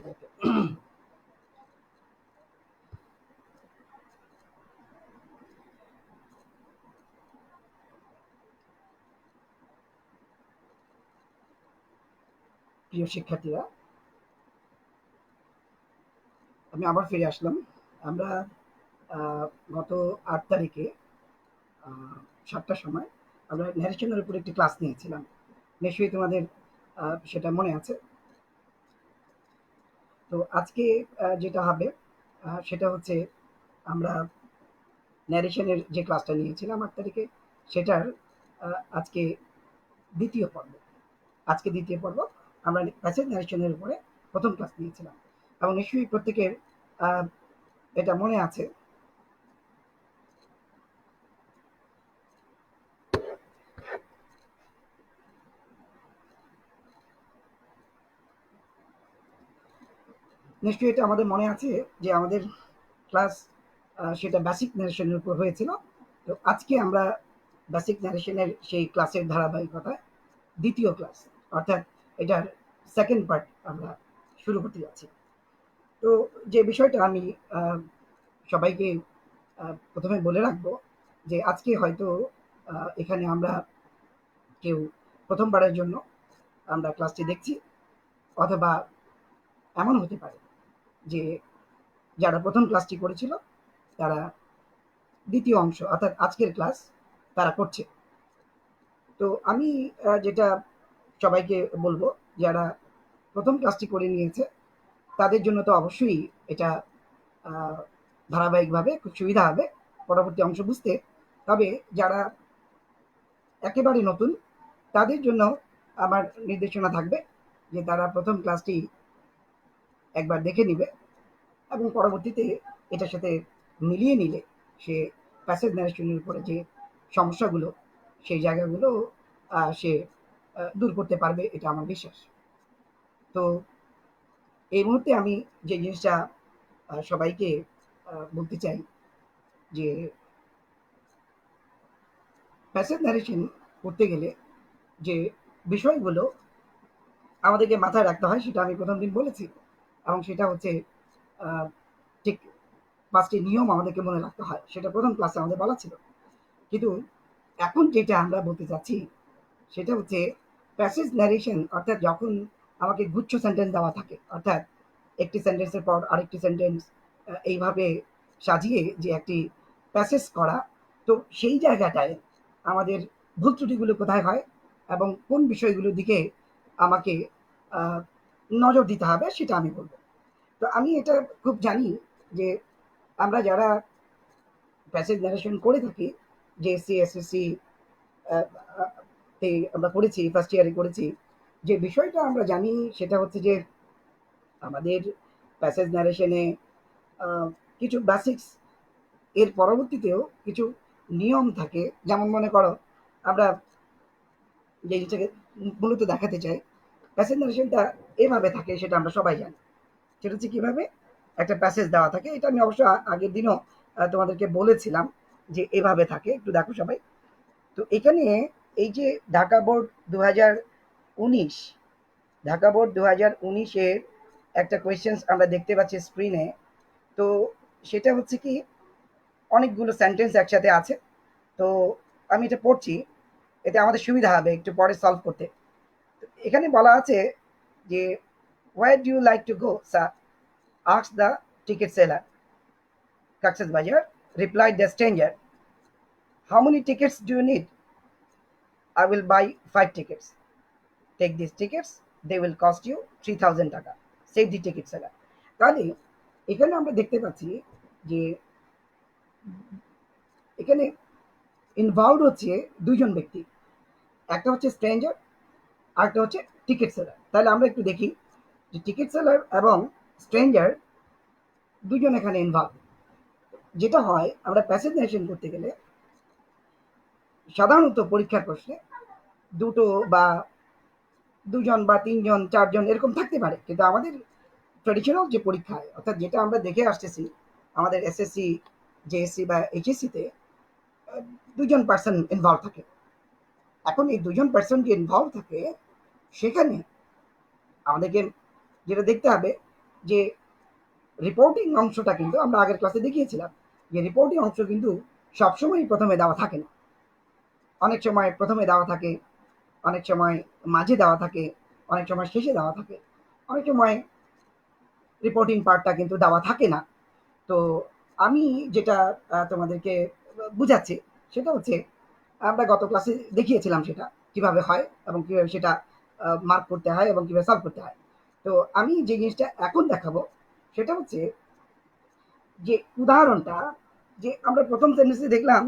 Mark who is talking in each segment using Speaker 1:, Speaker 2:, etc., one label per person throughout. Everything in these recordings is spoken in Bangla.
Speaker 1: প্রিয় শিক্ষার্থীরা, আমি আবার ফিরে আসলাম। আমরা গত ৮ তারিখে ৭টার সময় আমরা ন্যারেশনের উপর একটি ক্লাস নিয়েছিলাম। নিশ্চয়ই তোমাদের সেটা মনে আছে। তো আজকে যেটা হবে সেটা হচ্ছে আমরা ন্যারেশনের যে ক্লাসটা নিয়েছিলাম ৮ তারিখে সেটার আজকে দ্বিতীয় পর্ব। আজকে দ্বিতীয় পর্ব আমরা প্যাসেজ ন্যারেশনের উপরে প্রথম ক্লাস নিয়েছিলাম এবং নিশ্চয়ই প্রত্যেকের এটা মনে আছে। নিশ্চয়ই এটা আমাদের মনে আছে যে আমাদের ক্লাস সেটা বেসিক ন্যারেশনের উপর হয়েছিল। তো আজকে আমরা বেসিক ন্যারেশনের সেই ক্লাসের ধারাবাহিকতায় দ্বিতীয় ক্লাস, অর্থাৎ এটার সেকেন্ড পার্ট আমরা শুরু করতে যাচ্ছি। তো যে বিষয়টা আমি সবাইকে প্রথমে বলে রাখবো যে আজকে হয়তো এখানে আমরা কেউ প্রথমবারের জন্য আমরা ক্লাসটি দেখছি, অথবা এমন হতে পারে যে যারা প্রথম ক্লাসটি করেছিল তারা দ্বিতীয় অংশ অর্থাৎ আজকের ক্লাস তারা করছে। তো আমি যেটা সবাইকে বলবো, যারা প্রথম ক্লাসটি করে নিয়েছে তাদের জন্য তো অবশ্যই এটা ধারাবাহিকভাবে খুব সুবিধা হবে পরবর্তী অংশ বুঝতে। তবে যারা একেবারে নতুন তাদের জন্য আমার নির্দেশনা থাকবে যে তারা প্রথম ক্লাসটি একবার দেখে নিবে এবং পরবর্তীতে এটার সাথে মিলিয়ে নিলে সে প্যাসেজ ন্যারেশনের উপরে যে সমস্যাগুলো সেই জায়গাগুলো সে দূর করতে পারবে, এটা আমার বিশ্বাস। তো এই মুহূর্তে আমি যে জিনিসটা সবাইকে বলতে চাই যে প্যাসেজ ন্যারেশন করতে গেলে যে বিষয়গুলো আমাদেরকে মাথায় রাখতে হয় সেটা আমি প্রথম দিন বলেছি, এবং সেটা হচ্ছে ঠিক 5টি নিয়ম আমাদেরকে মনে রাখতে হয়, সেটা প্রথম ক্লাসে আমাদের বলা ছিল। কিন্তু এখন যেটা আমরা বলতে চাচ্ছি সেটা হচ্ছে প্যাসেজ ন্যারেশন, অর্থাৎ যখন আমাকে গুচ্ছ সেন্টেন্স দেওয়া থাকে, অর্থাৎ একটি সেন্টেন্সের পর আরেকটি সেন্টেন্স এইভাবে সাজিয়ে যে একটি প্যাসেজ করা, তো সেই জায়গাটায় আমাদের ভুল ত্রুটিগুলো কোথায় হয় এবং কোন বিষয়গুলোর দিকে আমাকে আহ, নজর দিতে হবে সেটা আমি বলবো। তো আমি এটা খুব জানি যে আমরা যারা প্যাসেজ ন্যারেশন করে থাকি, জেএসসি এসএসসি আমরা করেছি, ফার্স্ট ইয়ারে করেছি, যে বিষয়টা আমরা জানি সেটা হচ্ছে যে আমাদের প্যাসেজ ন্যারেশনে কিছু বেসিক্স এর পরবর্তীতেও কিছু নিয়ম থাকে। যেমন মনে করো আমরা যে জিনিসটাকে মূলত দেখাতে চাই, প্যাসেজ ন্যারেশনটা এভাবে থাকে সেটা আমরা সবাই জানি। সেটা হচ্ছে কিভাবে একটা প্যাসেজ দেওয়া থাকে, এটা আমি অবশ্য আগের দিনও তোমাদেরকে বলেছিলাম যে এভাবে থাকে, একটু দেখো সবাই। তো এখানে এই যে ঢাকা বোর্ড 2019, ঢাকা বোর্ড 2019-এর একটা কোয়েশ্চেন্স আমরা দেখতে পাচ্ছি স্ক্রিনে। তো সেটা হচ্ছে কি, অনেকগুলো সেন্টেন্স একসাথে আছে। তো আমি এটা পড়ছি, এতে আমাদের সুবিধা হবে একটু পরে সলভ করতে। এখানে বলা আছে যে where do you like to go sir, ask the ticket seller. Cox's Bazar, replied the stranger, how many tickets do you need? I will buy 5 tickets. Take these tickets, they will cost you 3000 টাকা, save the ticket seller। তাহলে এখানে আমরা দেখতে পাচ্ছি যে এখানে ইনভলভ হচ্ছে দুইজন ব্যক্তি, একটা হচ্ছে স্ট্রেঞ্জার আর একটা হচ্ছে টিকিট সেলার। তাহলে আমরা একটু দেখি যে টিকিট সেলার এবং স্ট্রেঞ্জার দুজন এখানে ইনভলভ। যেটা হয় আমরা প্যাসেজ ন্যারেশন করতে গেলে সাধারণত পরীক্ষার প্রশ্নে দুটো বা দুজন বা তিনজন চারজন এরকম থাকতে পারে, কিন্তু আমাদের ট্রেডিশনাল যে পরীক্ষায়, অর্থাৎ যেটা আমরা দেখে আসতেছি আমাদের এসএসসি, জেএসসি বা এইচএসসিতে, দুজন পার্সন ইনভলভ থাকে। এখন এই দুজন পার্সন যে ইনভলভ থাকে সেখানে আমাদেরকে যেটা দেখতে হবে যে রিপোর্টিং অংশটা কিন্তু আমরা আগের ক্লাসে দেখিয়েছিলাম যে রিপোর্টিং অংশ কিন্তু সবসময় প্রথমে দেওয়া থাকে না। অনেক সময় প্রথমে দেওয়া থাকে, অনেক সময় মাঝে দেওয়া থাকে, অনেক সময় শেষে দেওয়া থাকে, অনেক সময় রিপোর্টিং পার্টটা কিন্তু দেওয়া থাকে না। তো আমি যেটা তোমাদেরকে বুঝাচ্ছি সেটা হচ্ছে আমরা গত ক্লাসে দেখিয়েছিলাম সেটা কিভাবে হয় এবং কিভাবে সেটা মার্ক করতে হয় এবং কিভাবে সলভ করতে হয়। তো আমি যে জিনিসটা এখন দেখাবো সেটা হচ্ছে যে উদাহরণটা, যে আমরা প্রথম সেন্টেন্সে দেখলাম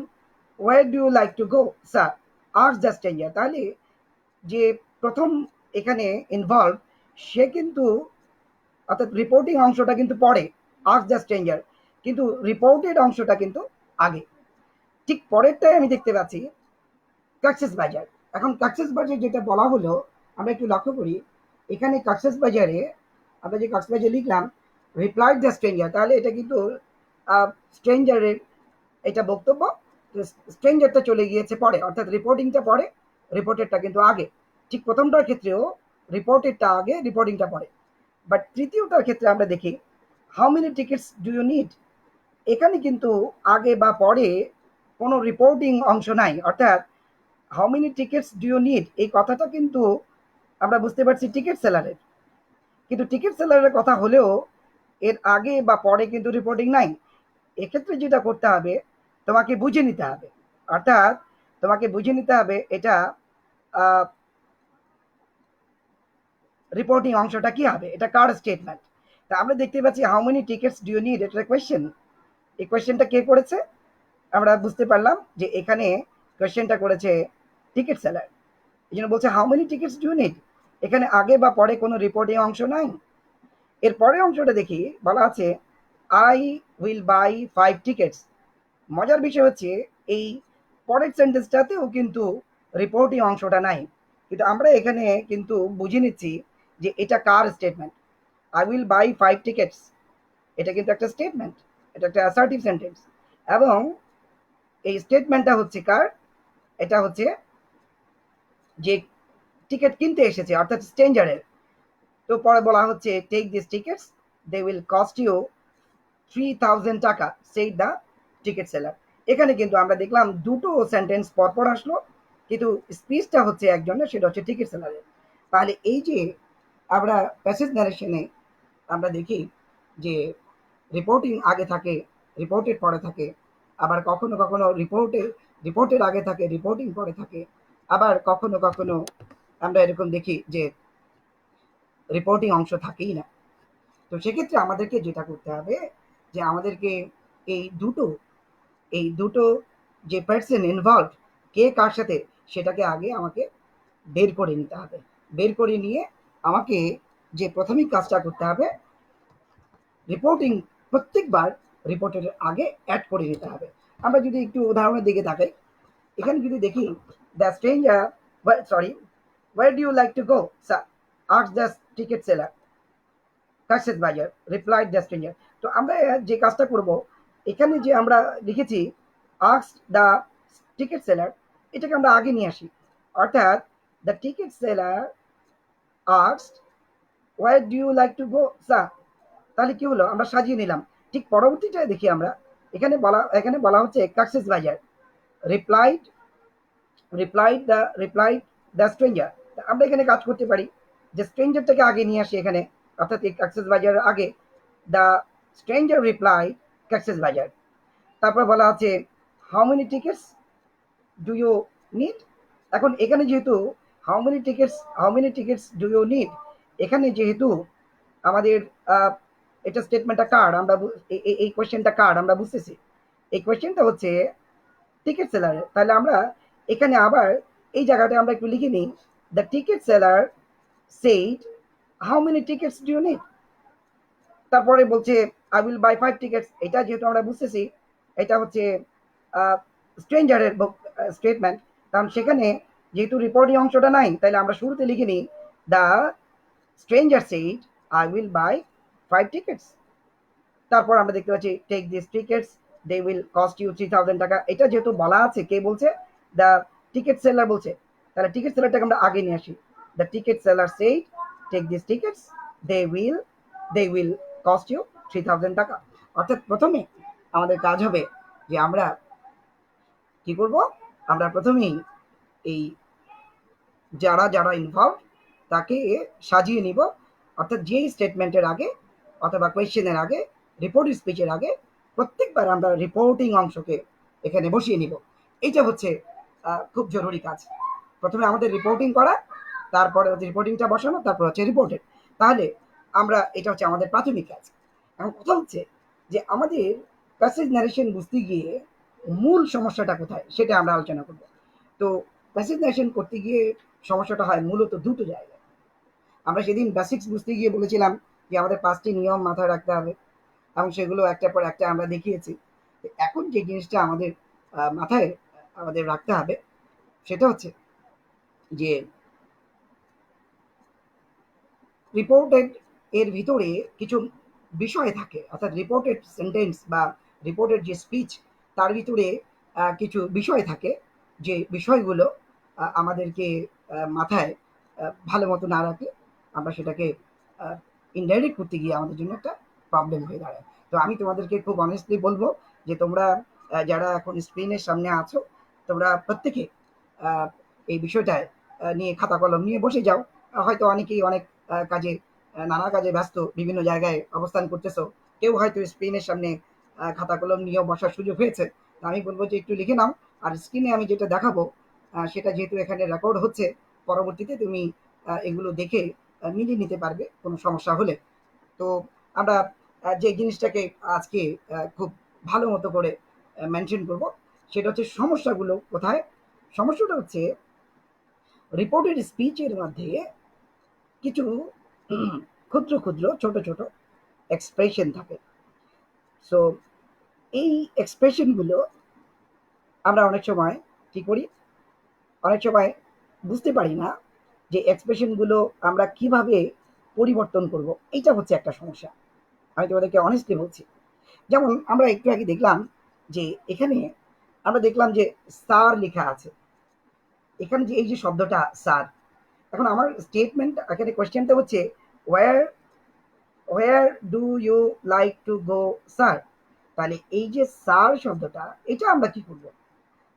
Speaker 1: where do you like to go sir, আর্টস দ্য স্ট্রেঞ্জার। তাহলে যে প্রথম এখানে ইনভলভ সে কিন্তু, অর্থাৎ রিপোর্টিং অংশটা কিন্তু পরে, আস্ক দ্য স্ট্রেঞ্জার, কিন্তু রিপোর্টেড অংশটা কিন্তু আগে। ঠিক পরেরটাই আমি দেখতে পাচ্ছি কাকসেস বাজার। এখন কাকসেস বাজার যেটা বলা হলো, আমরা একটু লক্ষ্য করি এখানে কাকসেস বাজারে আমরা যে কক্সবাজার লিখলাম রিপ্লাইড দ্য স্ট্রেঞ্জার, তাহলে এটা কিন্তু স্ট্রেঞ্জারের এটা বক্তব্য, স্ট্রেঞ্জারটা চলে গিয়েছে পরে, অর্থাৎ রিপোর্টিংটা পরে, রিপোর্টেডটা কিন্তু আগে। ঠিক প্রথমটার ক্ষেত্রেও রিপোর্টেডটা আগে, রিপোর্টিংটা পরে। বাট তৃতীয়টার ক্ষেত্রে আমরা দেখি how many tickets do you need, এখানে কিন্তু আগে বা পরে কোনো রিপোর্টিং অংশ নাই, অর্থাৎ how many tickets do you need এই কথাটা কিন্তু আমরা বুঝতে পারছি টিকিট সেলারের, কিন্তু টিকিট সেলারের কথা হলেও এর আগে বা পরে কিন্তু রিপোর্টিং নাই। এক্ষেত্রে যেটা করতে হবে তোমাকে বুঝে নিতে হবে, অর্থাৎ তোমাকে বুঝে নিতে হবে এটা রিপোর্টিং অংশটা কি হবে, এটা কার স্টেটমেন্ট। তা আমরা দেখতে পাচ্ছি how many tickets do you need, এটা কোয়েশ্চেন। এই কোয়েশ্চেনটা কে করেছে, আমরা বুঝতে পারলাম যে এখানে কোয়েশ্চেনটা করেছে টিকিট সেলার। এই জন্য বলছে how many tickets do you need, এখানে আগে বা পরে কোনো রিপোর্টিং অংশ নাই। এর পরের অংশটা দেখি, বলা আছে আই উইল বাই 5 টিকিটস। মজার বিষয় হচ্ছে এই পরের সেন্টেন্সটাতেও কিন্তু রিপোর্টিং অংশটা নাই, কিন্তু আমরা এখানে কিন্তু বুঝে নিচ্ছি যে এটা কার statement. I will buy 5 tickets, এটা কিন্তু একটা স্টেটমেন্ট, এটা একটা অ্যাসার্টিভ সেন্টেন্স, এবং এই স্টেটমেন্টটা হচ্ছে কার, এটা হচ্ছে যে টিকিট কিনতে এসেছে অর্থাৎ স্ট্রেঞ্জারের। তো পরে বলা হচ্ছে take this tickets, they will cost you 3000 taka, সেই দ্য টিকিট সেলার। এখানে কিন্তু আমরা দেখলাম দুটো সেন্টেন্স পরপর আসলো, কিন্তু স্পিচটা হচ্ছে একজনের, সেটা হচ্ছে টিকিট সেলারের। তাহলে এই যে আমরা প্যাসেজ ন্যারেশনে আমরা দেখি যে রিপোর্টিং আগে থাকে, রিপোর্টেড পরে থাকে, আবার কখনো কখনো রিপোর্টেড আগে থাকে, রিপোর্টিং পরে থাকে, আবার কখনো কখনো আমরা এরকম দেখি যে রিপোর্টিং অংশ থাকেই না। তো সেক্ষেত্রে আমাদেরকে যেটা করতে হবে যে আমাদেরকে এই দুটো যে পার্সন ইনভলভ, কে কার সাথে, সেটাকে আগে আমাকে বের করে নিতে হবে। বের করে নিয়ে আমাকে যে প্রাথমিক কাজটা করতে হবে, রিপোর্টিং প্রত্যেকবার রিপোর্টের আগে অ্যাড করে নিতে হবে। আমরা যদি একটু উদাহরণের দিকে তাকাই, এখানে যদি দেখি the stranger, sorry, where do you like to go sir, ask the ticket seller, কাশেদ বাজার, রিপ্লাইড দ্য স্ট্রেঞ্জার। তো আমরা যে কাজটা করব, এখানে যে আমরা লিখেছি আস্ক দ্য টিকিট সেলার, এটাকে আমরা আগে নিয়ে আসি, অর্থাৎ the ticket seller asked where do you like to go sir. তাহলে কি হলো, আমরা সাজিয়ে নিলাম। ঠিক পরবর্তীটায় দেখি আমরা, এখানে বলা হচ্ছে কাকসেস বাজার, রিপ্লাইড রিপ্লাইড দ্য স্ট্রেঞ্জার। আমরা এখানে কাজ করতে পারি যে স্ট্রেঞ্জারটাকে আগে নিয়ে আসি এখানে, অর্থাৎ এই কাকসেস বাজারের আগে দ্য স্ট্রেঞ্জার রিপ্লাই কাকসেস বাজার। তারপর বলা আছে how many tickets do you need. এখন এখানে যেহেতু how many tickets do you need, এখানে যেহেতু আমাদের এটা স্টেটমেন্টটা কার্ড, আমরা এই কোয়েশ্চেনটা কার্ড আমরা বুঝতেছি, এই কোয়েশ্চেনটা হচ্ছে টিকিট সেলারের। তাহলে আমরা এখানে আবার এই জায়গাটা আমরা একটু লিখে নিই, the ticket seller said how many tickets do you need. তারপরে বলছে আই উইল বাই 5 টিকিটস, এটা যেহেতু আমরা বুঝতেছি এটা হচ্ছে স্ট্রেঞ্জারের স্টেটমেন্ট, কারণ সেখানে যেহেতু রিপোর্টিং অংশটা নাই, তাহলে আমরা শুরুতে লিখে নিই the stranger said I will buy 5 tickets. তারপর আমরা দেখতে পাচ্ছি take this tickets, they will cost you 3000 taka. এটা যেহেতু বলা আছে, কে বলছে, দ্য টিকিট সেলার বলছে, তাহলে টিকিট সেলারটাকে আমরা আগে নিয়ে আসি, the ticket seller said take this tickets, they will they will cost you 3000 taka. অর্থাৎ প্রথমে আমাদের কাজ হবে যে আমরা কি করব, আমরা প্রথমেই এই যারা যারা ইনভলভ তাকে সাজিয়ে নিব, অর্থাৎ যেই স্টেটমেন্টের আগে অথবা কোয়েশ্চেনের আগে, রিপোর্ট স্পিচের আগে প্রত্যেকবার আমরা রিপোর্টিং অংশকে এখানে বসিয়ে নিব। এইটা হচ্ছে খুব জরুরি কাজ। প্রথমে আমাদের রিপোর্টিং করা, তারপরে হচ্ছে রিপোর্টিংটা বসানো, তারপর হচ্ছে রিপোর্টেড। তাহলে আমরা এটা হচ্ছে আমাদের প্রাথমিক কাজ। এখন কথা হচ্ছে যে আমাদের প্যাসেজ ন্যারেশন বুঝতে গিয়ে মূল সমস্যাটা কোথায় সেটা আমরা আলোচনা করব। তো প্যাসেজ ন্যারেশন করতে গিয়ে সমস্যাটা হয় মূলত দুটো জায়গায়। আমরা সেদিন বেসিক্স বুঝতে গিয়ে বলেছিলাম যে আমাদের 5টি নিয়ম মাথায় রাখতে হবে এবং সেগুলো একটার পর একটা আমরা দেখিয়েছি। এখন যে জিনিসটা আমাদের মাথায় আমাদের রাখতে হবে সেটা হচ্ছে যে রিপোর্টেড এর ভিতরে কিছু বিষয় থাকে, অর্থাৎ রিপোর্টেড সেন্টেন্স বা রিপোর্টেড যে স্পিচ তার ভিতরে কিছু বিষয় থাকে, যে বিষয়গুলো আমাদেরকে মাথায় ভালো মতো না রাখলে আমরা সেটাকে ইনডাইরেক্ট করতে গিয়ে আমাদের জন্য একটা প্রবলেম হয়ে দাঁড়ায়। তো আমি তোমাদেরকে খুব অনেস্টলি বলবো যে তোমরা যারা এখন স্ক্রিনের সামনে আছো, তোমরা প্রত্যেকে আহ, এই বিষয়টায় নিয়ে খাতা কলম নিয়ে বসে যাও। হয়তো অনেকেই অনেক কাজে নানা কাজে ব্যস্ত বিভিন্ন জায়গায় অবস্থান করতেছো, কেউ হয়তো স্ক্রিনের সামনে খাতা কলম নিয়েও বসার সুযোগ হয়েছে। তো আমি বলবো যে একটু লিখে নাও, আর স্ক্রিনে আমি যেটা দেখাবো সেটা যেহেতু এখানে রেকর্ড হচ্ছে, পরবর্তীতে তুমি এগুলো দেখে মিলিয়ে নিতে পারবে কোনো সমস্যা হলে। তো আমরা যে জিনিসটাকে আজকে খুব ভালো মতো করে মেনশন করব সেটা হচ্ছে সমস্যাগুলো কোথায়। সমস্যাটা হচ্ছে রিপোর্টেড স্পিচের মধ্যে কিছু ক্ষুদ্র ক্ষুদ্র ছোট ছোট এক্সপ্রেশন থাকে। সো এই এক্সপ্রেশনগুলো আমরা অনেক সময় কি করি, অনেক সময় বুঝতে পারি না যে এক্সপ্রেশনগুলো আমরা কিভাবে পরিবর্তন করব। এইটা হচ্ছে একটা সমস্যা, আমি তোমাদেরকে অনেস্টলি বলছি। যেমন আমরা একটু আগে দেখলাম যে এখানে আমরা দেখলাম যে স্যার লেখা আছে, এখানে যে এই যে শব্দটা স্যার, এখন আমার স্টেটমেন্ট এখানে কোয়েশ্চেনটা হচ্ছে where where do you like to go sir. তাহলে এই যে স্যার শব্দটা, এটা আমরা কি করব,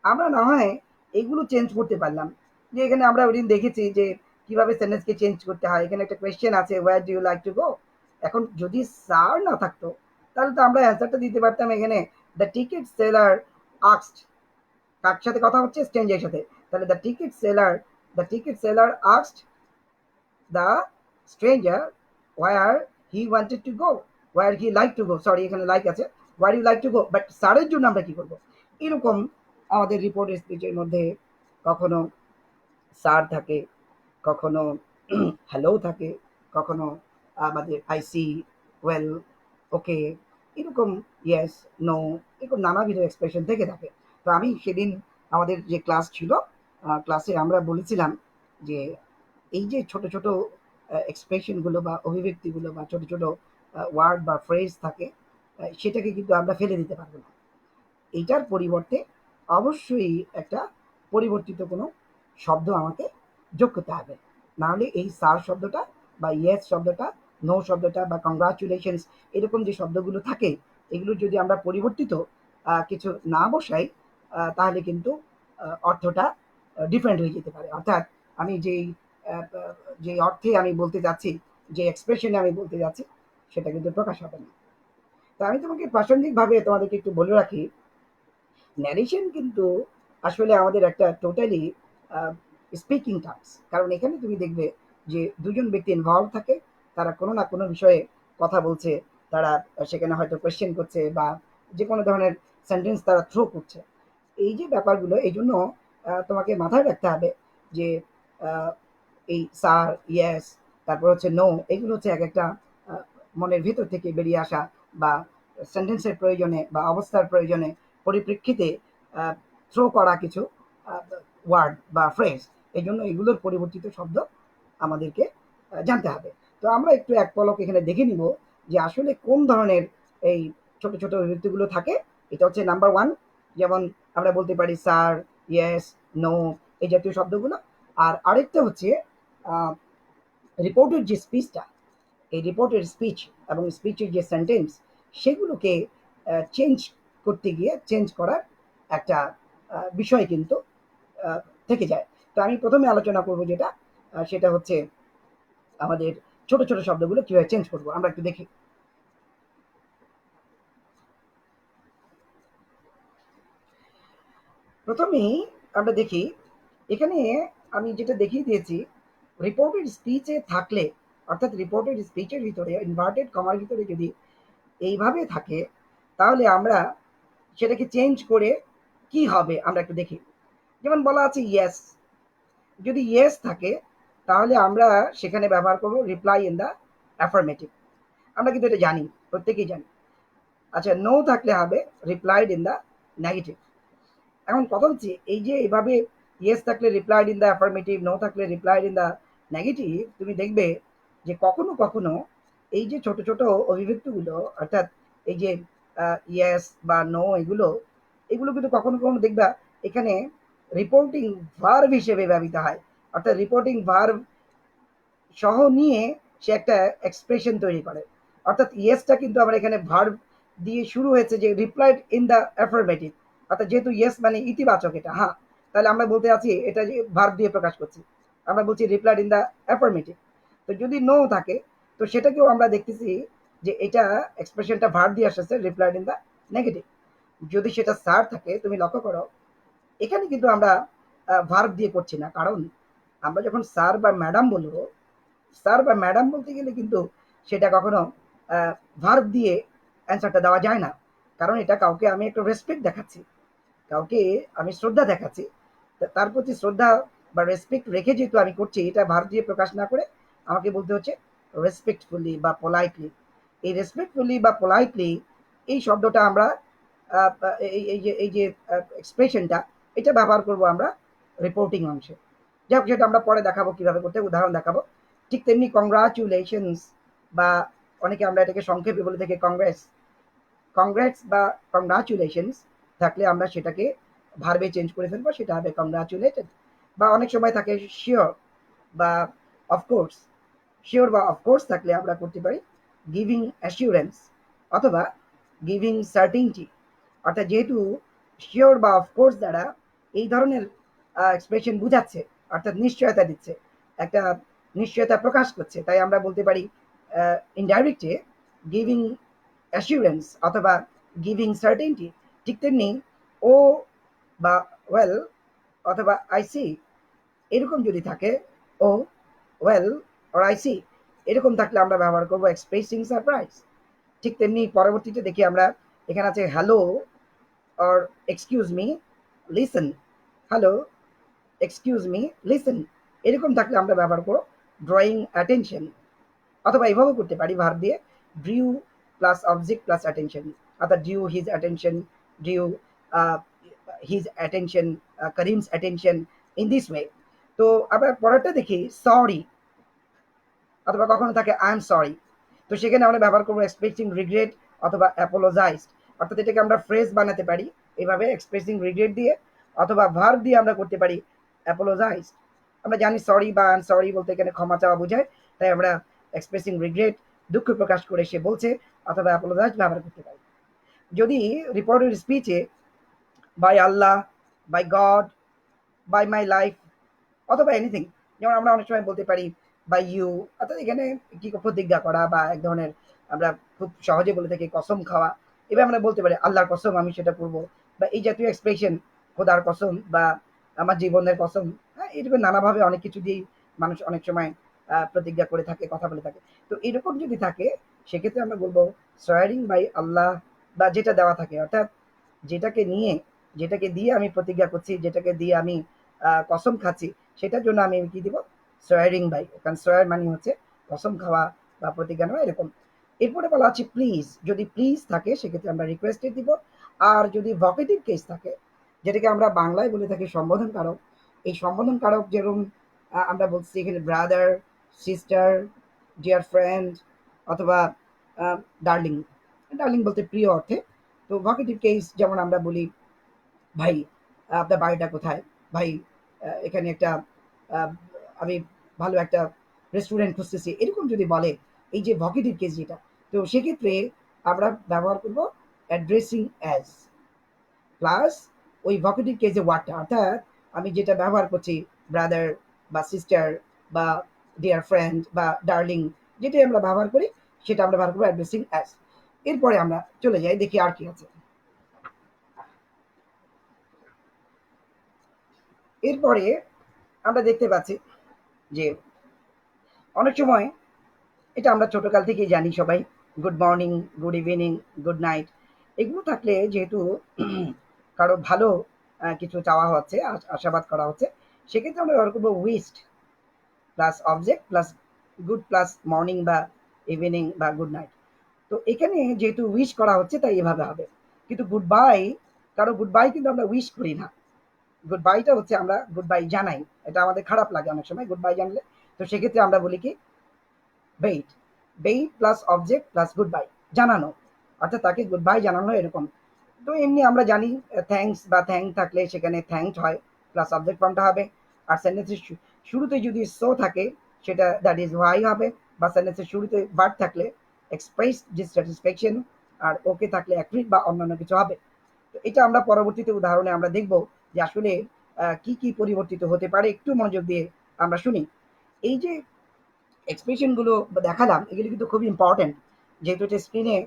Speaker 1: আমরা না হয় এগুলো চেঞ্জ করতে পারলাম। যে এখানে আমরা ওইদিন দেখেছি যে কিভাবে সেন্টেন্সকে চেঞ্জ করতে হয়। এখানে একটা কোয়েশ্চেন আছে where do you like to go. এখন যদি স্যার না থাকতো তাহলে তো আমরা অ্যান্সারটা দিতে পারতাম এখানে দ্য টিকিট সেলার আস্কড। কার সাথে কথা হচ্ছে, স্ট্রেঞ্জের সাথে। তাহলে the ticket seller asked the stranger where he wanted to go, where he like to go, sorry এখানে লাইক আছে, where you like to go, but স্যারের জন্য আমরা কি করবো। এরকম আমাদের রিপোর্ট স্পিচের মধ্যে কখনো স্যার থাকে, কখনো হ্যালো থাকে, কখনো আমাদের আইসি, ওয়েল, ওকে, এরকম ইয়েস, নো, এরকম নানাবিধ এক্সপ্রেশন থেকে থাকে। তো আমি সেদিন আমাদের যে ক্লাস ছিল, ক্লাসে আমরা বলেছিলাম যে এই যে ছোট ছোট এক্সপ্রেশনগুলো বা অভিব্যক্তিগুলো বা ছোট ছোট ওয়ার্ড বা ফ্রেজ থাকে, সেটাকে কিন্তু আমরা ফেলে দিতে পারবো না। এইটার পরিবর্তে অবশ্যই একটা পরিবর্তিত কোনো শব্দ আমাকে যোগ করতে হবে। নাহলে এই স্যার শব্দটা বা ইয়েস শব্দটা, নো শব্দটা বা কংগ্রাচুলেশনস, এরকম যে শব্দগুলো থাকে এগুলো যদি আমরা পরিবর্তিত কিছু না বসাই, তাহলে কিন্তু অর্থটা ডিফারেন্ট হয়ে যেতে পারে। অর্থাৎ আমি যে অর্থে আমি বলতে যাচ্ছি, যে এক্সপ্রেশনে আমি বলতে যাচ্ছি, সেটা কিন্তু প্রকাশ হবে না। তো আমি তোমাকে প্রাসঙ্গিকভাবে তোমাদেরকে একটু বলে রাখি, ন্যারেশন কিন্তু আসলে আমাদের একটা টোটালি স্পিকিং টাস্ক। কারণ এখানে তুমি দেখবে যে দুজন ব্যক্তি ইনভলভ থাকে, তারা কোনো না কোনো বিষয়ে কথা বলছে, তারা সেখানে হয়তো কোয়েশ্চেন করছে বা যে কোনো ধরনের সেন্টেন্স তারা থ্রো করছে। এই যে ব্যাপারগুলো, এই জন্য তোমাকে মাথায় রাখতে হবে যে আহ, এই স্যার, ইয়েস, তারপর হচ্ছে নো, এগুলো হচ্ছে এক একটা আহ, মনের ভেতর থেকে বেরিয়ে আসা বা সেন্টেন্সের প্রয়োজনে বা অবস্থার প্রয়োজনে পরিপ্রেক্ষিতে থ্রো করা কিছু ওয়ার্ড বা ফ্রেজ। এই জন্য এগুলোর পরিবর্তিত শব্দ আমাদেরকে জানতে হবে। তো আমরা একটু এক পলক এখানে দেখে নিব যে আসলে কোন ধরনের এই ছোট ছোট বিভক্তিগুলো থাকে। এটা হচ্ছে নাম্বার ওয়ান, যেমন আমরা বলতে পারি স্যার, ইয়েস, নো, এই জাতীয় শব্দগুলো। আর আরেকটা হচ্ছে রিপোর্টের যে স্পিচটা, এই রিপোর্টের স্পিচ এবং স্পিচের যে সেন্টেন্স সেগুলোকে চেঞ্জ করতে গিয়ে চেঞ্জ করার একটা বিষয় কিন্তু আহ, থেকে যায়। তো আমি প্রথমে আলোচনা করব যেটা সেটা হচ্ছে আমাদের ছোট ছোট শব্দগুলো কিভাবে চেঞ্জ করবো আমরা একটু দেখি। প্রথমেই আমরা দেখি এখানে আমি যেটা দেখিয়ে দিয়েছি রিপোর্টেড স্পিচে থাকলে, অর্থাৎ রিপোর্টেড স্পিচের ভিতরে ইনভার্টেড কমার ভিতরে যদি এইভাবে থাকে তাহলে আমরা সেটাকে চেঞ্জ করে কি হবে আমরা একটু দেখি। যেমন বলা আছে ইয়েস, যদি ইয়েস থাকে তাহলে আমরা সেখানে ব্যবহার করব রিপ্লাই ইন দ্য অ্যাফার্মেটিভ। আমরা কিন্তু এটা জানি, প্রত্যেকেই জানি। আচ্ছা, নো থাকলে হবে রিপ্লাইড ইন দ্য নেগেটিভ। এখন কথা হচ্ছে এই যে এভাবে ইয়েস থাকলে replied in the affirmative, no থাকলে রিপ্লাইড ইন দ্য নেগেটিভ, তুমি দেখবে যে কখনো কখনো এই যে ছোট ছোট অভিব্যক্তিগুলো, অর্থাৎ এই যে ইয়েস বা নো, এগুলো এগুলো কিন্তু কখনো কখনো দেখবা এখানে রিপোর্টিং ভার্ব হিসেবে ব্যবহৃত হয়। অর্থাৎ রিপোর্টিং ভার্ব সহ নিয়ে সে একটা এক্সপ্রেশন তৈরি করে। অর্থাৎ ইয়েসটা কিন্তু আমার এখানে ভার্ব দিয়ে শুরু হয়েছে যে রিপ্লাইড ইন দ্য অ্যাফার্মেটিভ, অর্থাৎ যেহেতু ইয়েস মানে ইতিবাচক এটা, হ্যাঁ, তাহলে আমরা বলতে আছি এটা যে ভার্ব দিয়ে প্রকাশ করছি, আমরা বলছি রিপ্লাইড ইন দ্য অ্যাফার্মেটিভ। তো যদি নো থাকে তো সেটাকেও আমরা দেখতেছি যে এটা এক্সপ্রেশনটা ভার্ব দিয়ে আসছে রিপ্লাইড ইন দ্য নেগেটিভ। যদি সেটা স্যার থাকে তুমি লক্ষ্য করো এখানে কিন্তু আমরা ভার্ব দিয়ে করছি না, কারণ আমরা যখন স্যার বা ম্যাডাম বলবো, স্যার বা ম্যাডাম বলতে গেলে কিন্তু সেটা কখনো ভার্ব দিয়ে অ্যান্সারটা দেওয়া যায় না, কারণ এটা কাউকে আমি একটু রেসপেক্ট দেখাচ্ছি, কাউকে আমি শ্রদ্ধা দেখাচ্ছি। তার প্রতি শ্রদ্ধা বা রেসপেক্ট রেখে যেহেতু আমি করছি, এটা ভার্ব দিয়ে প্রকাশ না করে আমাকে বলতে হচ্ছে রেসপেক্টফুলি বা পোলাইটলি। এই রেসপেক্টফুলি বা পোলাইটলি এই শব্দটা আমরা এই যে এক্সপ্রেশনটা এটা ব্যবহার করব আমরা রিপোর্টিং অংশে। যাই হোক, সেটা আমরা পরে দেখাবো কিভাবে করতে, উদাহরণ দেখাবো। ঠিক তেমনি কংগ্রাচুলেশনস বা অনেকে আমরা এটাকে সংক্ষেপে বলে থাকি কংগ্রেস, কংগ্রেটস বা কংগ্রাচুলেশনস থাকলে আমরা সেটাকে ভার্বে চেঞ্জ করে ফেলবো, সেটা হবে কংগ্রাচুলেটেড। বা অনেক সময় থাকে শিওর বা অফকোর্স, শিওর বা অফকোর্স থাকলে আমরা করতে পারি গিভিং অ্যাসিউরেন্স অথবা গিভিং সার্টিনটি। অর্থাৎ যেহেতু শিওর বা অফকোর্স দ্বারা এই ধরনের এক্সপ্রেশন বুঝাচ্ছে, অর্থাৎ নিশ্চয়তা দিচ্ছে, একটা নিশ্চয়তা প্রকাশ করছে, তাই আমরা বলতে পারি ইনডাইরেক্টে গিভিং অ্যাসিউরেন্স অথবা গিভিং সার্টেনটি। ঠিক তেমনি ও বা ওয়েল অথবা আই সি এরকম যদি থাকে, ও ওয়েল অর আই সি এরকম থাকলে আমরা ব্যবহার করবো এক্সপ্রেসিং সারপ্রাইজ। ঠিক তেমনি পরবর্তীতে দেখি আমরা এখানে আছে hello or excuse me listen, hello excuse me listen এরকম থাকলে আমরা ব্যবহার করবো ড্রয়িং অ্যাটেনশন। অথবা এভাবেও করতে পারি ভার্ব দিয়ে drew plus object plus attention, অর্থাৎ drew his attention, drew his attention, Karim's attention, in this way. তো আবার পরেরটা দেখি সরি, অথবা কখনো থাকে আই এম সরি। তো সেখানে আমরা ব্যবহার করবো এক্সপ্রেসিং রিগ্রেট অথবা অ্যাপোলোজাইজড। অর্থাৎ এটাকে আমরা ফ্রেজ বানাতে পারি এইভাবে এক্সপ্রেসিং রিগ্রেট দিয়ে, অথবা ভার্ব দিয়ে আমরা করতে পারি অ্যাপোলোজাইজড। আমরা জানি সরি বা আই এম সরি বলতে এখানে ক্ষমা চাওয়া বোঝায়, তাই আমরা এক্সপ্রেসিং রিগ্রেট দুঃখ প্রকাশ করে সে বলছে, অথবা অ্যাপোলোজাইজ ব্যবহার করতে পারি। যদি রিপোর্টেড স্পিচে by Allah, by God, by my life অথবা এনিথিং, যেমন আমরা অনেক সময় বলতে পারি বাই ইউ, অর্থাৎ এখানে কি প্রতিজ্ঞা করা বা এক ধরনের আমরা খুব সহজে বলে থাকি কসম খাওয়া, এবার আমরা বলতে পারি আল্লাহর কসম আমি সেটা করবো, বা এই জাতীয় এক্সপ্রেশন, খোদার কসম বা আমার জীবনের কসম। হ্যাঁ, এরকম নানাভাবে অনেক কিছু দিয়েই মানুষ অনেক সময় প্রতিজ্ঞা করে থাকে, কথা বলে থাকে। তো এরকম যদি থাকে সেক্ষেত্রে আমরা বলবো সোয়ারিং বাই আল্লাহ, বা যেটা দেওয়া থাকে, অর্থাৎ যেটাকে নিয়ে, যেটাকে দিয়ে আমি প্রতিজ্ঞা করছি, যেটাকে দিয়ে আমি কসম খাচ্ছি, সেটার জন্য আমি কি দিব সোয়ারিং বাই, কারণ সোয়ার মানে হচ্ছে কসম খাওয়া বা প্রতিজ্ঞা নেওয়া এরকম। এরপরে বলা আছে প্লিজ, যদি প্লিজ থাকে সেক্ষেত্রে আমরা রিকোয়েস্টেড দিব। আর যদি ভকেটিভ কেস থাকে, যেটাকে আমরা বাংলায় বলে থাকি সম্বোধন কারক, এই সম্বোধন কারক যেরকম আমরা বলছি এখানে ব্রাদার, সিস্টার, ডিয়ার ফ্রেন্ড অথবা ডার্লিং, ডার্লিং বলতে প্রিয় অর্থে। তো ভকেটিভ কেস যেমন আমরা বলি ভাই আপনার বাড়িটা কোথায়, ভাই এখানে একটা আহ, আমি ভালো একটা রেস্টুরেন্ট খুঁজতেছি, এরকম যদি বলে এই যে ভকেটিভ কেস যেটা, তো সেক্ষেত্রে আমরা ব্যবহার করব অ্যাড্রেসিং অ্যাজ প্লাস ওই ভকেটিভ কেসে ওয়ার্ডটা, অর্থাৎ আমি যেটা ব্যবহার করছি ব্রাদার বা সিস্টার বা ডিয়ার ফ্রেন্ড বা ডার্লিং, যেটাই আমরা ব্যবহার করি সেটা আমরা ব্যবহার করবো অ্যাড্রেসিং অ্যাজ। এরপরে আমরা চলে যাই, দেখি আর কি আছে। এরপরে আমরা দেখতে পাচ্ছি যে অনেক সময়, এটা আমরা ছোটকাল থেকেই জানি সবাই, good morning, good evening, good night, এগুলো থাকলে যেহেতু কারো ভালো কিছু চাওয়া হচ্ছে, আশাবাদ করা হচ্ছে, সেক্ষেত্রে আমরা ব্যবহার করবো wished plus object plus good plus morning বা ইভিনিং বা গুড নাইট। তো এখানে যেহেতু উইশ করা হচ্ছে তাই এভাবে হবে। কিন্তু গুড বাই, কারো গুড বাই কিন্তু আমরা উইশ করি না। গুড বাইটা হচ্ছে আমরা গুড বাই জানাই, এটা আমাদের খারাপ লাগে অনেক সময় গুড বাই জানলে। তো সেক্ষেত্রে আমরা বলি কি bait, bait plus object plus good bye, জানানো, অর্থাৎ তাকে গুড বাই জানানো এরকম। তো এমনি আমরা জানি থ্যাঙ্কস বা থ্যাঙ্ক থাকলে সেখানে থ্যাঙ্কড হয় প্লাস অবজেক্ট ফর্মটা হবে। আর সেন্টেন্সের শুরুতে যদি সো থাকে সেটা দ্যাট ইজ ওয়াই হবে, বা সেন্টেন্সের শুরুতে ভার্ব থাকলে এক্সপ্রেস ডিসস্যাটিসফ্যাকশন, আর ওকে থাকলে অ্যাগ্রি বা অন্যান্য কিছু হবে। তো এটা আমরা পরবর্তীতে উদাহরণে আমরা দেখব যে আসলে কি কি পরিবর্তিত হতে পারে, একটু মনোযোগ দিয়ে আমরা শুনি। এই যে এক্সপ্রেশনগুলো দেখালাম এগুলো কিন্তু খুব ইম্পর্টেন্ট, যেহেতু এটা স্ক্রিনে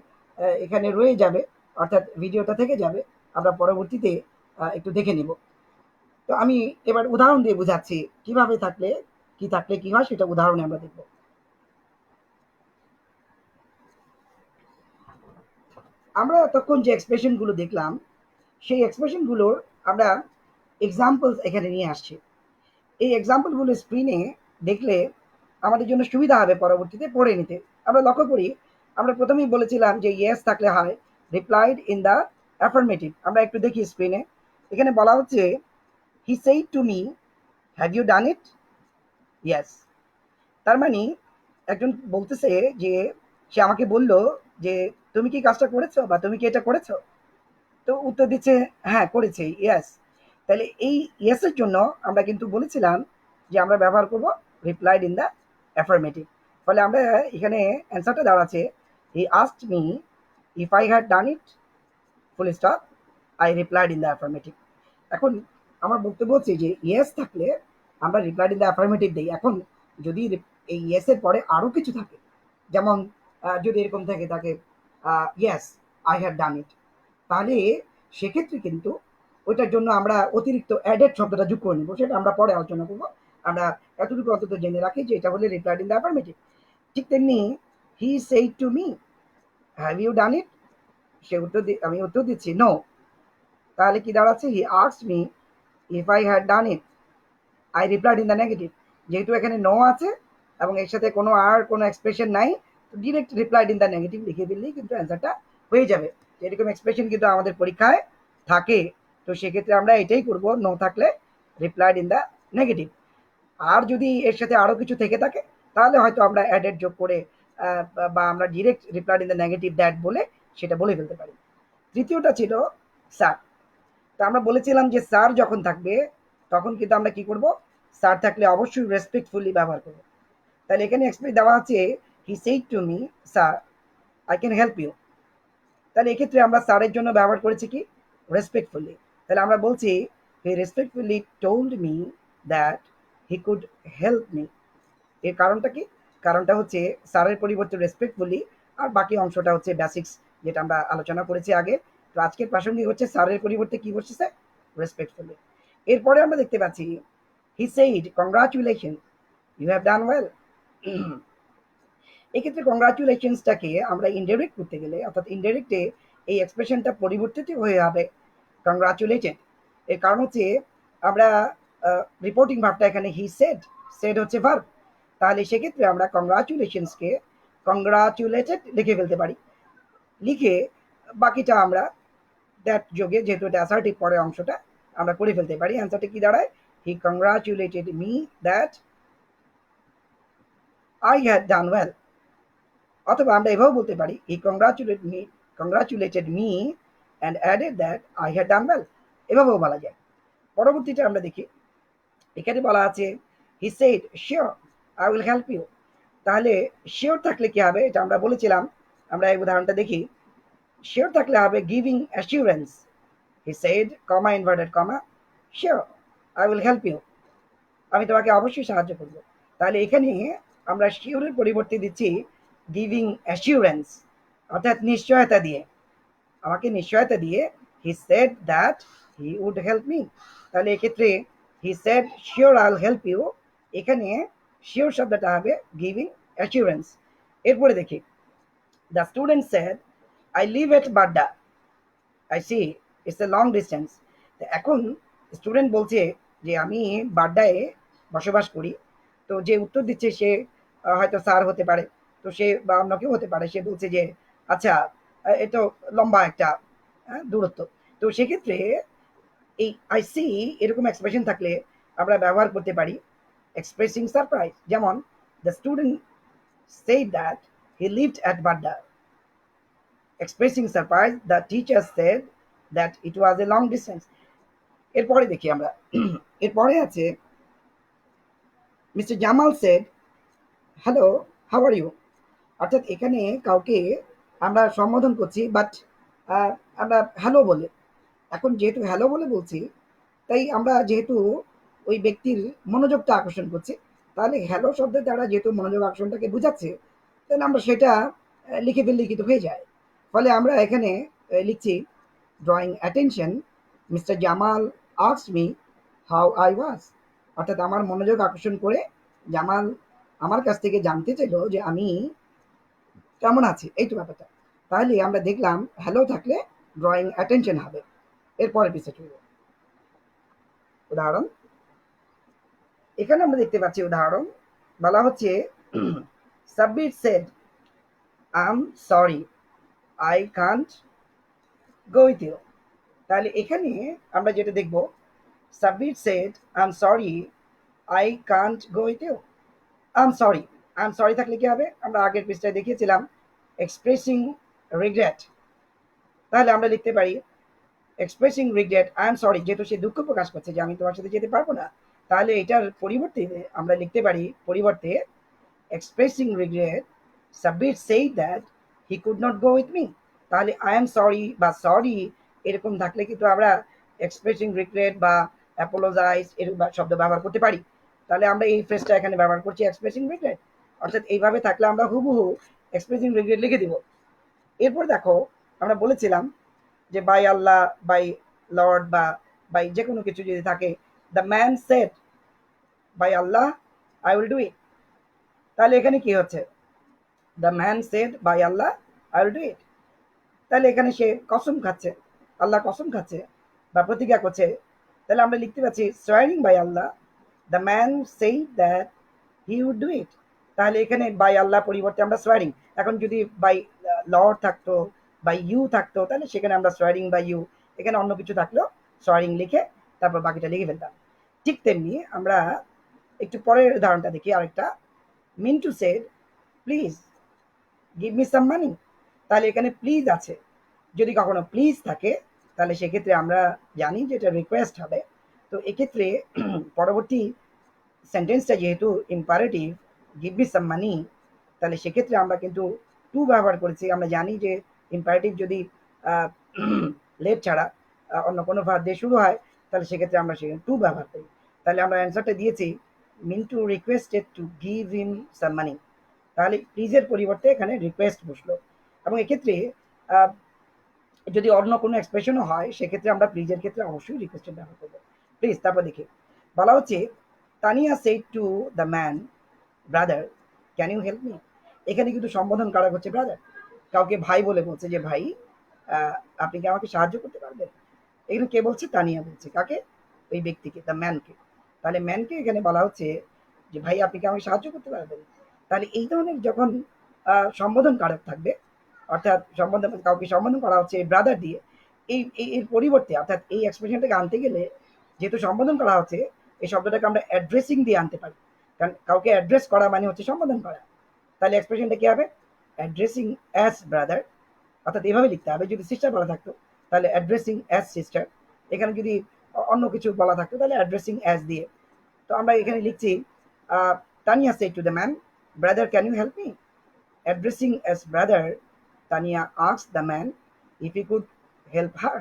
Speaker 1: এখানে রয়ে যাবে, অর্থাৎ ভিডিওটা থেকে যাবে, আমরা পরবর্তীতে একটু দেখে নিব। তো আমি এবার উদাহরণ দিয়ে বোঝাচ্ছি কিভাবে থাকলে কি হয়, সেটা উদাহরণে আমরা দেখব। আমরা তখন যে এক্সপ্রেশনগুলো দেখলাম সেই এক্সপ্রেশনগুলোর আমরা এক্সাম্পলস এখানে নিয়ে আসছি। এই এক্সাম্পলগুলো স্ক্রিনে দেখলে আমাদের জন্য সুবিধা হবে পরবর্তীতে পড়ে নিতে। আমরা লক্ষ্য করি, আমরা প্রথমেই বলেছিলাম যে ইয়েস থাকলে হয় রিপ্লাইড ইন দ্য অ্যাফার্মেটিভ। আমরা একটু দেখি স্ক্রিনে, এখানে বলা হচ্ছে he said to me have you done it, yes. তার মানে একজন বলতেছে যে সে আমাকে বলল যে তুমি কি কাজটা করেছো বা তুমি কি এটা করেছো, তো উত্তর দিচ্ছে হ্যাঁ করেছে, ইয়েস। তাহলে এই ইয়েসের জন্য আমরা কিন্তু বলেছিলাম যে আমরা ব্যবহার করব রিপ্লাইড ইন দ্য অ্যাফার্মেটিভ। ফলে আমরা এখানে অ্যান্সারটা দাঁড়াচ্ছে he asked me if I had done it full stop, I replied in the affirmative. এখন আমার বক্তব্য হচ্ছে যে ইয়েস থাকলে আমরা রিপ্লাইড ইন দ্য অ্যাফার্মেটিভ দিই। এখন যদি এই ইয়েসের পরে আরও কিছু থাকে, যেমন যদি এরকম থাকে থাকে ইয়েস আই হ্যাভ ডান ইট, তাহলে সেক্ষেত্রে কিন্তু ওইটার জন্য আমরা অতিরিক্ত অ্যাডেড শব্দটা যোগ করে নেবো, সেটা আমরা পরে আলোচনা করবো। আমরা এতটুকু অন্তত জেনে রাখি যে এটা হলে রিপ্লাইড ইন দ্য অ্যাফার্মেটিভ। ঠিক তেমনি he said to me have you done it, সে আমি উত্তর দিচ্ছি নো, তাহলে কি দাঁড়াচ্ছে he asked me if I had done it, I replied in the negative. যেহেতু এখানে নো আছে এবং এর সাথে কোনো এক্সপ্রেশন নাই, তো direct replied in the negative লিখে দিলেই কিন্তু অ্যান্সারটা হয়ে যাবে। এরকম এক্সপ্রেশন কিন্তু আমাদের পরীক্ষায় থাকে। তো সেক্ষেত্রে আমরা এটাই করব, নো থাকলে রিপ্লাইড ইন দ্য নেগেটিভ। আর যদি এর সাথে আরও কিছু থেকে থাকে তাহলে হয়তো আমরা অ্যাডেড যোগ করে বা আমরা direct replied in the negative that বলে সেটা বলে ফেলতে পারি। তৃতীয়টা ছিল স্যার। তো আমরা বলেছিলাম যে স্যার যখন থাকবে তখন কিন্তু আমরা কি করব, স্যার থাকলে অবশ্যই রেসপেক্টফুলি ব্যবহার করব। তাহলে এখানে এক্সপ্রেস দেওয়া আছে he said to me sir I can help you, তাহলে এক্ষেত্রে আমরা স্যারের জন্য ব্যবহার করেছি কি রেসপেক্টফুলি। তাহলে আমরা বলছি he respectfully told me that he could help me. এর কারণটা কি, কারণটা হচ্ছে স্যারের পরিবর্তে রেসপেক্টফুলি, আর বাকি অংশটা হচ্ছে বেসিক্স যেটা আমরা আলোচনা করেছি আগে। তো আজকের প্রাসঙ্গিক হচ্ছে স্যারের পরিবর্তে কি বসেছে রেসপেক্টফুলি। এরপরে আমরা দেখতে পাচ্ছি he said congratulation you have done well. এক্ষেত্রে কংগ্রাচুলেশনসটাকে আমরা ইনডাইরেক্ট করতে গেলে, অর্থাৎ ইনডাইরেক্টে এই এক্সপ্রেশনটা পরিবর্তিত হয়ে হবে কংগ্রাচুলেটেড। এর কারণ হচ্ছে আমরা রিপোর্টিং ভার্বটা এখানে হি সেড, সেড হচ্ছে ভার্ব, তাহলে সেক্ষেত্রে আমরা কংগ্রাচুলেশনসকে কংগ্রাচুলেটেড লিখে ফেলতে পারি। লিখে বাকিটা আমরা দ্যাট যোগে, যেহেতু এটা অ্যাসার্টিভ পরের অংশটা, আমরা করে ফেলতে পারি। অ্যান্সারটা কি দাঁড়ায়, he congratulated me that I had done well. অথবা আমরা এভাবেও বলতে পারি he congratulated me and added that I had done well, এভাবেও বলা যায়। পরবর্তীটা আমরা দেখি, এখানে বলা আছে he said sure I will help you, তাহলে শিওর থাকলে কি হবে, এটা আমরা বলেছিলাম। আমরা এই উদাহরণটা দেখি। শিওর থাকলে হবে giving assurance. He said, comma inverted comma, sure I will help you, আমি তোমাকে অবশ্যই সাহায্য করব। তাহলে এখানে আমরা শিওরের পরিবর্তে দিচ্ছি গিভিং অ্যাসিউরেন্স, অর্থাৎ নিশ্চয়তা দিয়ে, আমাকে নিশ্চয়তা দিয়ে he said that he would help me. তাহলে এক্ষেত্রে he said sure I will help you, এখানে শিওর শব্দটা হবে গিভিং অ্যাসিউরেন্স। এরপরে দেখি, the student said I live at Badda, I see it's a long distance. এখন স্টুডেন্ট বলছে যে আমি বাড্ডায় বসবাস করি। তো যে উত্তর দিচ্ছে সে হয়তো স্যার হতে পারে, তো সে বা অন্য কেউ হতে পারে। সে বলছে যে আচ্ছা, এ তো লম্বা একটা দূরত্ব। তো সেক্ষেত্রে এই আই সি এরকম এক্সপ্রেশন থাকলে আমরা ব্যবহার করতে পারি এক্সপ্রেসিং সারপ্রাইজ। যেমন the student said that he lived at Badda. Expressing surprise, the teacher said that it was a long distance. এরপরে দেখি আমরা, এরপরে আছে Mr Jamal said hello how are you. অর্থাৎ এখানে কাউকে আমরা সম্বোধন করছি, বাট আমরা হ্যালো বলে। এখন যেহেতু হ্যালো বলে বলছি, তাই আমরা যেহেতু ওই ব্যক্তির মনোযোগটা আকর্ষণ করছি, তাহলে হ্যালো শব্দের দ্বারা যেহেতু মনোযোগ আকর্ষণটাকে বোঝাচ্ছে, তাহলে আমরা সেটা লিখে ফেললে কিন্তু হয়ে যায়। ফলে আমরা এখানে লিখছি drawing attention, mister Jamal asked me how I was. অর্থাৎ আমার মনোযোগ আকর্ষণ করে জামাল আমার কাছ থেকে জানতে চাইলো যে আমি কেমন আছি, এই তো ব্যাপারটা। তাহলে আমরা দেখলাম হ্যালো থাকলে ড্রয়িং অ্যাটেনশন হবে। এরপরে পিছিয়ে চলব। উদাহরণ, এখানে আমরা দেখতে পাচ্ছি উদাহরণ বলা হচ্ছে Sabbir said I am sorry I can't go with you. তাহলে এখানে আমরা যেটা দেখব, Sabbir said I am sorry I can't go with you. I am sorry, I am sorry থাকলে কি হবে, আমরা আগের পৃষ্ঠায় দেখিয়েছিলাম এক্সপ্রেসিং রিগ্রেট। তাহলে আমরা লিখতে পারি expressing regret I am sorry, যেহেতু সে দুঃখ প্রকাশ করছে যে আমি তোমার সাথে যেতে পারবো না। তাহলে এটার পরিবর্তে আমরা লিখতে পারি পরিবর্তে expressing regret Sabbir said that he could not go with me। তাহলে আই এম সরি বা সরি এরকম থাকলে কিন্তু আমরা এক্সপ্রেসিং রিগ্রেট বা অ্যাপোলোজাইজ এরকম শব্দ ব্যবহার করতে পারি। তাহলে আমরা এই ফ্রেজটা এখানে ব্যবহার করছি এক্সপ্রেসিং রিগ্রেট। অর্থাৎ এইভাবে থাকলে আমরা হুবহু এক্সপ্রেসিং রিগ্রেট লিখে দিব। এরপর দেখো, আমরা বলেছিলাম যে বাই আল্লাহ, বাই লর্ড বা বাই যে কোনো কিছু যদি থাকে, the man said by Allah I will do it. তাহলে এখানে কি হচ্ছে, the man said by Allah I will do it. তাহলে এখানে সে কসম খাচ্ছে, আল্লাহ কসম খাচ্ছে বা প্রতিজ্ঞা করছে। তাহলে আমরা লিখতে পাচ্ছি swearing by Allah the man said that he would do it. তাহলে এখানে বাই আল্লাহ পরিবর্তে আমরা সোয়ারিং, এখন যদি বাই লর্ড থাকতো, বাই ইউ থাকতো, তাহলে সেখানে আমরা সোয়ারিং বাই ইউ, এখানে অন্য কিছু থাকলেও সোয়ারিং লিখে তারপর বাকিটা লিখে ফেলতাম। ঠিক তেমনি আমরা একটু পরের উদাহরণটা দেখি আরেকটা। Mintu said please give me some money. তাহলে এখানে প্লিজ আছে, যদি কখনো প্লিজ থাকে তাহলে সেক্ষেত্রে আমরা জানি যে এটা রিকোয়েস্ট হবে। তো এক্ষেত্রে পরবর্তী সেন্টেন্সটা যেহেতু imperative, give me some money, তাহলে সেক্ষেত্রে আমরা কিন্তু টু ব্যবহার করেছি। আমরা জানি যে ইম্পারেটিভ যদি লেট ছাড়া অন্য কোনো ভাব দিয়ে শুরু হয়, তাহলে সেক্ষেত্রে আমরা সেখানে টু ব্যবহার করি। তাহলে আমরা অ্যান্সারটা দিয়েছি Mintu requested to give him some money. তাহলে প্লিজের পরিবর্তে এখানে রিকোয়েস্ট বসলো। এবং এক্ষেত্রে যদি অন্য কোনো এক্সপ্রেশনও হয়, সেক্ষেত্রে আমরা প্লিজের ক্ষেত্রে অবশ্যই রিকোয়েস্টের ব্যবহার করবো। প্লিজ, তারপর দেখি বলা হচ্ছে Tania said to the man brother can you help me. এখানে কিন্তু সম্বোধন কারক হচ্ছে ব্রাদার, কাউকে ভাই বলে বলছে যে ভাই আপনি কি আমাকে সাহায্য করতে পারবেন। এখানে কে বলছে, তানিয়া বলছে, কাকে, ওই ব্যক্তিকে, দ্য ম্যানকে। তাহলে ম্যানকে এখানে বলা হচ্ছে যে ভাই আপনি কি আমাকে সাহায্য করতে পারবেন। তাহলে এই ধরনের যখন সম্বোধন কারক থাকবে, অর্থাৎ সম্বোধন, কাউকে সম্বোধন করা হচ্ছে ব্রাদার দিয়ে, এর পরিবর্তে অর্থাৎ এই এক্সপ্রেশনটাকে আনতে গেলে যেহেতু সম্বোধন করা হচ্ছে, এই শব্দটাকে আমরা অ্যাড্রেসিং দিয়ে আনতে পারি। কারণ কাউকে অ্যাড্রেস করা মানে হচ্ছে সম্বোধন করা। তাহলে এক্সপ্রেশনটা কি হবে, অ্যাড্রেসিং অ্যাজ ব্রাদার, অর্থাৎ এভাবে লিখতে হবে। যদি সিস্টার বলা থাকতো তাহলে অ্যাড্রেসিং অ্যাজ সিস্টার, এখানে যদি অন্য কিছু বলা থাকতো তাহলে অ্যাড্রেসিং অ্যাজ দিয়ে। তো আমরা এখানে লিখছি Tania said to the man brother can you help me? Addressing as brother, Tania ask the man if he could help her.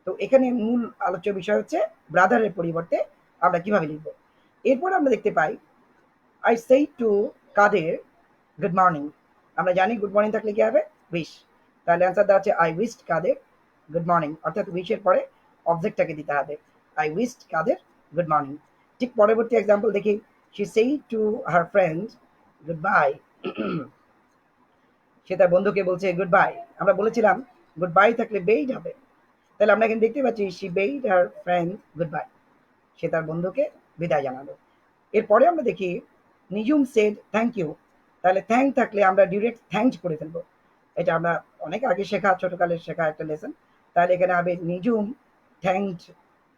Speaker 1: তো এখানে মূল আলোচ্য বিষয় হচ্ছে ব্রাদারের পরিবর্তে আমরা কিভাবে লিখব। এরপর আমরা দেখতে পাই I say two Quader good morning. আমরা জানি গুড মর্নিং থাকলে কি হবে? উইশ। তাহলে অ্যান্সার দেওয়া হচ্ছে I wished Kader good morning, অর্থাৎ উইশের পরে অবজেক্টটাকে দিতে হবে। I wished Kader good morning. ঠিক পরবর্তী এক্সাম্পল দেখি, she said to her friend good bye. সে তার বন্ধুকে বলছে গুড বাই। আমরা বলেছিলাম গুড বাই থাকলে বেইড হবে, তাহলে আমরা এখানে দেখতে পাচ্ছি she bade her friend good bye. সে তার বন্ধুকে বিদায় জানালো। এরপরে আমরা দেখি নিজুম সেড থ্যাংক ইউ। তাহলে থ্যাংক থাকলে আমরা ডিরেক্ট থ্যাংকস করে ফেলবো। এটা আমরা অনেক আগে শেখা, ছোটকালে শেখা একটা লেসন। তাহলে এখানে হবে নিজুম থ্যাংকড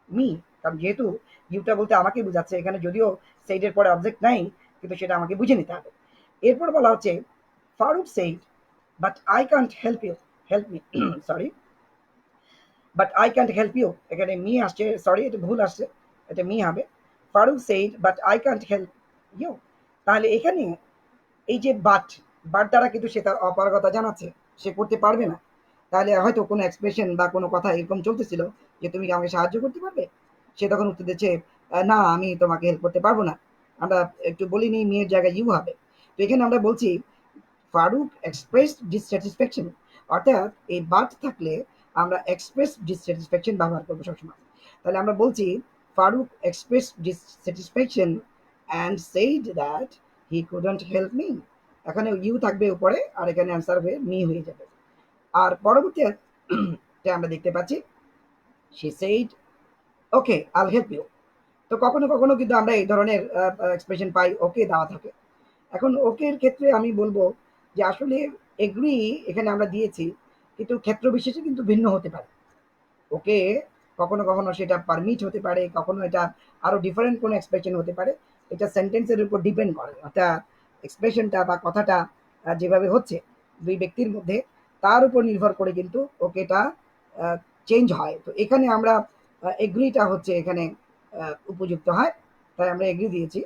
Speaker 1: মি, কারণ যেহেতু ইউটা বলতে আমাকে বোঝাচ্ছে, এখানে যদিও সেইডের পরে অবজেক্ট নাই, কিন্তু সেটা আমাকে বুঝে নিতে হবে। এরপর বলা হচ্ছে Faruk said but I can't help you, help me, sorry, but I can't help you. এখানে মি আসছে, সরি এটা ভুল আসছে, এটা মি হবে। Faruk said but I can't help you. তাহলে এখানে এই যে বাট, বাট দ্বারা কিন্তু সে তার অপারগতা জানাচ্ছে, সে করতে পারবে না। তাহলে হয়তো কোনো এক্সপ্রেশন বা কোনো কথা এরকম চলতেছিল যে তুমি কি আমাকে সাহায্য করতে পারবে, সে তখন উত্তর দিচ্ছে না আমি তোমাকে হেল্প করতে পারবো না। আমরা একটু বলিনি মেয়ের জায়গায় ইউ হবে। তো এখানে আমরা বলছি ফারুক এক্সপ্রেসড ডিসস্যাটিসফ্যাকশন, অর্থাৎ এই বাট থাকলে আমরা এক্সপ্রেস ডিসস্যাটিসফ্যাকশন ব্যবহার করবো সবসময়। তাহলে আমরা বলছি Faruk express dissatisfaction and said that he couldn't help me. এখানে ইউ থাকবে উপরে আর এখানে অ্যান্সার হয়ে মি হয়ে যাবে। আর পরবর্তী আমরা দেখতে পাচ্ছি শি সেইড ওকে আইল হেল্প ইউ। তো কখনো কখনো কিন্তু আমরা এই ধরনের এক্সপ্রেশন পাই, ওকে দেওয়া থাকে। এখন ওকের ক্ষেত্রে আমি বলবো যে আসলে এগ্রি এখানে আমরা দিয়েছি, কিন্তু ক্ষেত্র বিশেষে কিন্তু ভিন্ন হতে পারে। ওকে কখনো কখনো সেটা পারমিট হতে পারে, কখনো এটা আরো ডিফারেন্ট কোনো এক্সপ্রেশন হতে পারে। এটা সেন্টেন্সের উপর ডিপেন্ড করে, অর্থাৎ এক্সপ্রেশনটা বা কথাটা যেভাবে হচ্ছে দুই ব্যক্তির মধ্যে, তার উপর নির্ভর করে কিন্তু ওকেটা চেঞ্জ হয়। তো এখানে আমরা এগ্রিটা হচ্ছে এখানে উপযুক্ত হয়, তাই আমরা এগ্রি দিয়েছি।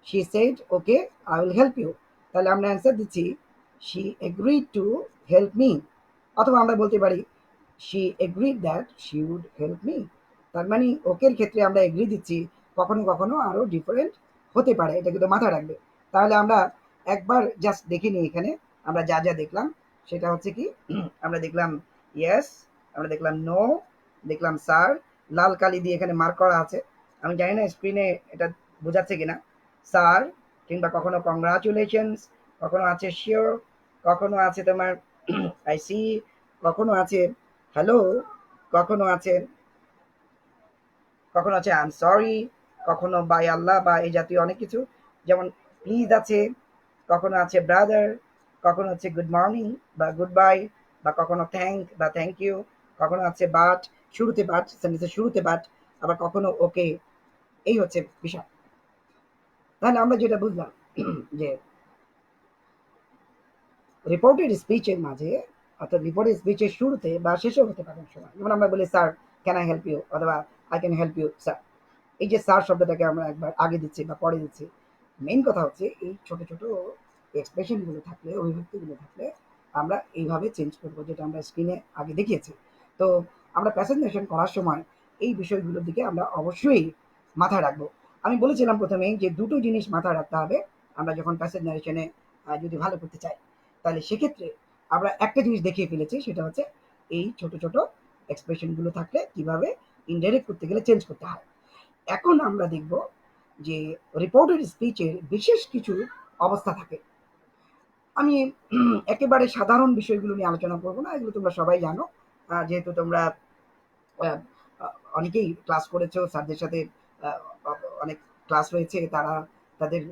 Speaker 1: She said okay I will help you. তাহলে আমরা অ্যান্সার দিচ্ছি she agreed to help me, অথবা আমরা বলতে পারি she agreed that she would help me. তার মানে ওকের ক্ষেত্রে আমরা এগ্রি দিচ্ছি, কখনো কখনো আরও ডিফারেন্ট হতে পারে, এটা কিন্তু মাথায় রাখবে। তাহলে আমরা একবার জাস্ট দেখে নিই, এখানে আমরা যা যা দেখলাম সেটা হচ্ছে কি, আমরা দেখলাম ইয়েস, আমরা দেখলাম নো, দেখলাম স্যার, লাল কালি দিয়ে এখানে মার্ক করা আছে, আমি জানি না স্ক্রিনে এটা বোঝাচ্ছে কিনা। স্যার, কিংবা কখনো কংগ্রাচুলেশনস, কখনো আছে শিওর, কখনো আছে তোমার আই সি, কখনো আছে হ্যালো, কখনো আছে আই এম সরি, কখনো বাই আল্লাহ বা এই জাতীয় অনেক কিছু, যেমন প্লিজ আছে, কখনো আছে ব্রাদার, কখনো হচ্ছে গুড মর্নিং বা গুড বাই, বা কখনো থ্যাংক বা থ্যাংক ইউ, কখনো আছে বাট, শুরুতে বাট, সেন্টেন্সের শুরুতে বাট, আবার কখনো ওকে। এই হচ্ছে বিষয়। তাহলে আমরা যেটা বুঝলাম যে রিপোর্টেড স্পিচের মাঝে, অর্থাৎ রিপোর্টেড স্পিচের শুরুতে বা শেষেও হতে পারে অনেক সময়, যেমন আমরা বলি sir can I help you, অথবা I can help you sir. এই যে স্যার শব্দটাকে আমরা একবার আগে দিচ্ছি বা পরে দিচ্ছি, মেইন কথা হচ্ছে এই ছোট ছোট এক্সপ্রেশনগুলো থাকলে, অভিব্যক্তিগুলো থাকলে আমরা এইভাবে চেঞ্জ করবো, যেটা আমরা স্ক্রিনে আগে দেখিয়েছি। তো আমরা প্রেজেন্টেশন করার সময় এই বিষয়গুলোর দিকে আমরা অবশ্যই মাথায় রাখবো। আমি বলেছিলাম প্রথমেই যে দুটো জিনিস মাথায় রাখতে হবে আমরা যখন প্রেজেন্টেশনে যদি ভালো করতে চাই। তাহলে সেক্ষেত্রে আমরা একটা জিনিস দেখিয়ে ফেলেছি, সেটা হচ্ছে এই ছোট ছোট এক্সপ্রেশনগুলো থাকলে কিভাবে ইনডাইরেক্ট করতে গেলে চেঞ্জ করতে হয়। এখন আমরা দেখব যে রিপোর্টেড স্পিচের বিশেষ কিছু অবস্থা থাকে। আমি একেবারে সাধারণ বিষয়গুলো নিয়ে আলোচনা করব না, এগুলো তোমরা সবাই জানো, যেহেতু তোমরা আহ, অনেকেই ক্লাস করেছো, স্যারদের সাথে আহ, অনেক ক্লাস রয়েছে, তারা তাদের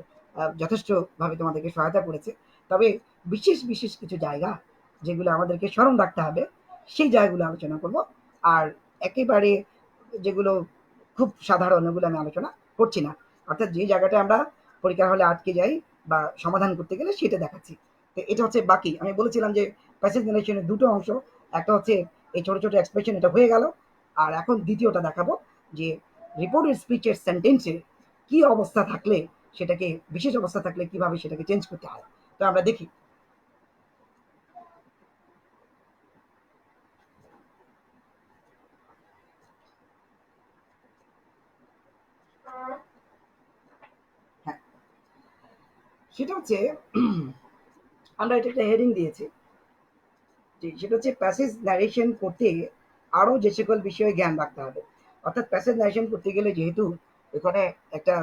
Speaker 1: যথেষ্টভাবে তোমাদেরকে সহায়তা করেছে। তবে বিশেষ বিশেষ কিছু জায়গা যেগুলো আমাদেরকে স্মরণ রাখতে হবে, সেই জায়গাগুলো আলোচনা করব। আর একেবারে যেগুলো খুব সাধারণ ওগুলো আমি আলোচনা করছি না, অর্থাৎ যে জায়গাটা আমরা পরীক্ষার হলে আটকে যাই বা সমাধান করতে গেলে সেটা দেখাচ্ছি। তো এটা হচ্ছে বাকি, আমি বলেছিলাম যে প্যাসেজ জেনারেশনের দুটো অংশ, একটা হচ্ছে এই ছোট ছোট এক্সপ্রেশন, এটা হয়ে গেল। আর এখন দ্বিতীয়টা দেখাবো যে রিপোর্টেড স্পিচের সেন্টেন্সে কি অবস্থা থাকলে সেটাকে বিশেষ অবস্থা থাকলে কিভাবে সেটাকে চেঞ্জ করতে হয়। তো আমরা দেখি। হ্যাঁ, সেটা হচ্ছে আমরা এটা একটা হেডিং দিয়েছি যে সেটা হচ্ছে প্যাসেজ ন্যারেশন করতে আরো যে সকল বিষয়ে জ্ঞান রাখতে হবে। অর্থাৎ প্যাসেজ ন্যারেশন করতে গেলে যেহেতু এখানে একটা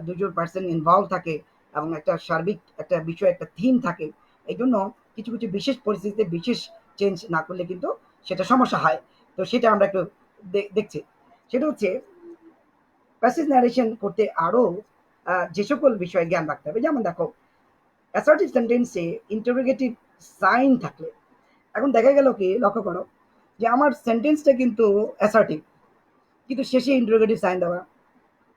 Speaker 1: দুজন পার্সন ইনভলভ থাকে এবং একটা সার্বিক একটা বিষয় একটা থিম থাকে, এই জন্য কিছু কিছু বিশেষ পরিস্থিতিতে বিশেষ চেঞ্জ না করলে কিন্তু সেটা সমস্যা হয়। তো সেটা আমরা একটু দেখছি। সেটা হচ্ছে প্যাসেজ ন্যারেশন করতে আরো যে সকল বিষয়ে জ্ঞান রাখতে হবে। যেমন দেখো, অ্যাসার্টিভ সেন্টেন্সে ইন্টারোগেটিভ সাইন থাকলে, এখন দেখা গেল কি, লক্ষ্য করো যে আমার সেন্টেন্সটা কিন্তু অ্যাসার্টিভ কিন্তু শেষে ইন্টারোগেটিভ সাইন দেওয়া,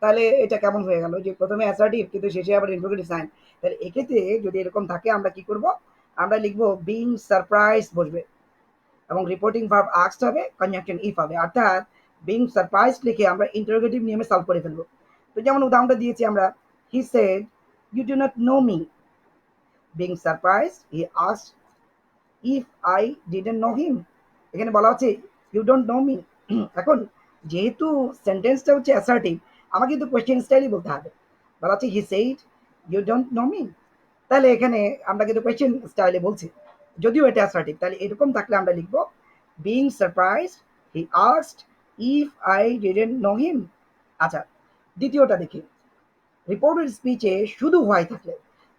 Speaker 1: তাহলে এটা কেমন হয়ে গেল যে প্রথমে অ্যাসার্টিভ কিন্তু শেষে আবার ইন্টারোগেটিভ সাইন। তাহলে এক্ষেত্রে যদি এরকম থাকে আমরা কি করব, আমরা লিখবো বিং সারপ্রাইজ বসবে এবং রিপোর্টিং ভার্ব আস্কড হবে, কনজাংশন ইফ হবে। অর্থাৎ বিং সারপ্রাইজ লিখে আমরা ইন্টারোগেটিভ নিয়মে সলভ করে ফেলবো। তো যেমন উদাহরণটা দিয়েছি আমরা, he said you do not know me, being surprise he asked if I didn't know him. এখানে বলা হচ্ছে ইউ ডোন্ট নো মি। এখন যেহেতু সেন্টেন্সটা হচ্ছে অ্যাসার্টিভ, আমাকে কিন্তু কোয়েশ্চেন স্টাইলই বলতে হবে। বলা হচ্ছে he said you don't know me, তাহলে এখানে আমরা কিন্তু কোয়েশ্চেন স্টাইলে বলছি, যদিও এটা অ্যাসার্টিভ। তাহলে এরকম থাকলে আমরা লিখবো being surprise he asked if I didn't know হিম। আচ্ছা, দ্বিতীয়টা দেখি, রিপোর্টেড স্পিচে শুধু হোয়াই থাকলে,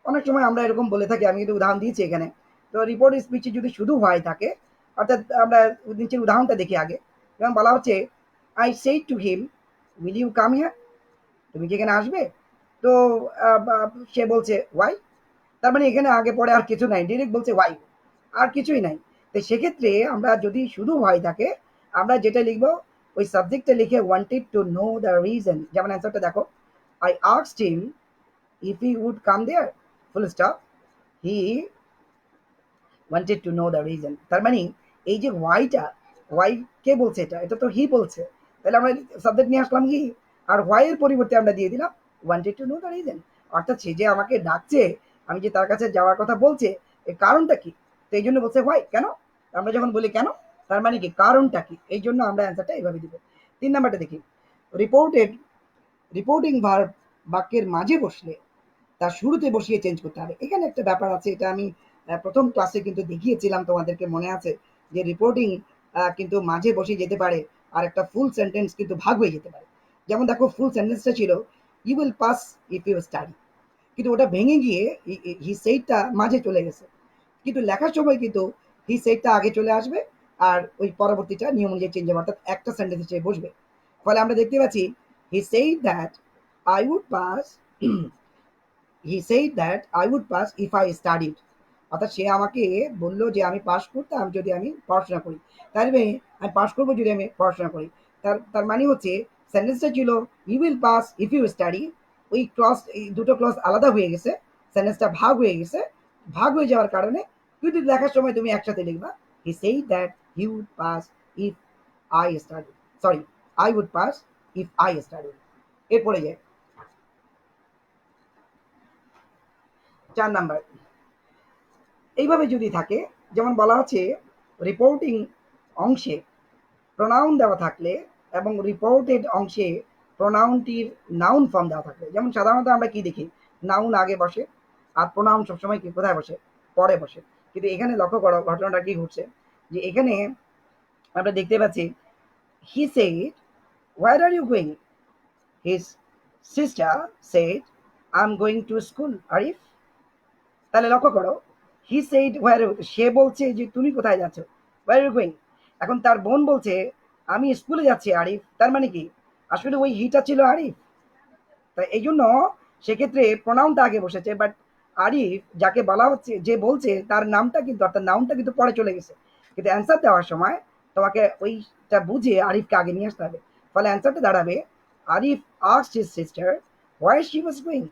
Speaker 1: অনেক সময় আমরা এরকম বলে থাকি, আমি কিন্তু উদাহরণ দিয়েছি এখানে। তো রিপোর্টেড স্পিচে যদি শুধু হোয়াই থাকে, অর্থাৎ আমরা নিচের উদাহরণটা দেখি আগে। যেমন বলা হচ্ছে I say to him will you come here, তুমি কি এখানে আসবে? তো সে বলছে ওয়াই, তার মানে এখানে আগে পরে আর কিছু নাই, ডিরেক্ট বলছে ওয়াই, আর কিছুই নাই। তো সেক্ষেত্রে আমরা যদি শুধু হোয়াই থাকে, আমরা যেটা লিখবো ওই সাবজেক্টটা লিখে wanted to know the reason. যেমন অ্যান্সারটা দেখো, I asked him if he would come there, full stop, he wanted to know the reason। তার মানে এই যে ওয়াইটা, ওয়াই কে বলছে, এটা এটা তো হি বলছে, তাহলে আমরা সাবজেক্ট নিয়ে আসলাম হি, আর ওয়াই এর পরিবর্তে আমরা দিয়ে দিলাম wanted to know the reason. অর্থাৎ সে যে আমাকে ডাকছে, আমি যে তার কাছে যাওয়ার কথা বলছে, এর কারণটা কি, তো এই জন্য বলছে হোয়াই, কেন। আমরা যখন বলি কেন, তার মানে কি কারণটা কি, এই জন্য আমরা অ্যান্সারটা এইভাবে দিব। 3 নাম্বারটা দেখি, রিপোর্টেড রিপোর্টিং ভার্ব বাক্যের মাঝে বসলে তার শুরুতে বসিয়ে চেঞ্জ করতে হবে। এখানে একটা ব্যাপার আছে, এটা আমি প্রথম ক্লাসে কিন্তু দেখিয়েছিলাম, তোমাদেরকে মনে আছে যে রিপোর্টিং কিন্তু মাঝে বসিয়ে যেতে পারে, আর একটা ফুল সেন্টেন্স কিন্তু ভাগ হয়ে যেতে পারে। যেমন দেখো, ফুল সেন্টেন্সটা ছিল you will pass if you study, কিন্তু ওটা ভেঙে গিয়ে হি সেইটা মাঝে চলে গেছে, কিন্তু লেখার সময় কিন্তু হি সেইটা আগে চলে আসবে, আর ওই পরবর্তীটা নিয়ম অনুযায়ী চেঞ্জ হবে, অর্থাৎ একটা সেন্টেন্সে চেয়ে বসবে। ফলে আমরা দেখতে পাচ্ছি he said that I would pass, he said that I would pass if I studied, অর্থাৎ সে আমাকে বললো যে আমি পাস করতাম যদি আমি পড়াশোনা করি, তার মানে আমি পাস করবো যদি আমি পড়াশোনা করি। তার তার মানে হচ্ছে সেন্টেন্সটা ছিল you will pass if you study, ওই ক্লজ, এই দুটো ক্লজ আলাদা হয়ে গেছে, সেন্টেন্সটা ভাগ হয়ে গেছে। ভাগ হয়ে যাওয়ার কারণে যদি লেখার সময় তুমি একসাথে লিখবা he said that he would pass if I study, sorry, I would pass if I study. এরপরে যায় 4 নাম্বার, এইভাবে যদি থাকে, যেমন বলা আছে রিপোর্টিং অংশে প্রোনাউন দেওয়া থাকলে এবং রিপোর্টেড অংশে প্রোনাউনটির নাউন ফর্ম দেওয়া থাকলে, যেমন সাধারণত আমরা কি দেখি, নাউন আগে বসে আর প্রোনাউন সবসময় কি কোথায় বসে, পরে বসে। কিন্তু এখানে লক্ষ্য করো ঘটনাটা কি ঘটছে, যে এখানে আমরা দেখতে পাচ্ছি he said where are you going, his sister said I am going to school Arif. তাহলে লক্ষ্য করো, হি সেইড হোয়ার, সে বলছে যে তুমি কোথায় যাচ্ছ, হোয়ার ইউ গোয়িং। এখন তার বোন বলছে আমি স্কুলে যাচ্ছি আরিফ, তার মানে কি আসলে ওই হিটা ছিল আরিফ। তাই এই জন্য সেক্ষেত্রে প্রোনাউনটা আগে বসেছে, বাট আরিফ যাকে বলা হচ্ছে, যে বলছে তার নামটা কিন্তু, অর্থাৎ নাউনটা কিন্তু পরে চলে গেছে। কিন্তু অ্যান্সার দেওয়ার সময় তোমাকে ওইটা বুঝে আরিফকে আগে নিয়ে আসতে হবে। ফলে অ্যান্সারটা দাঁড়াবে Arif asked his sister where she was going,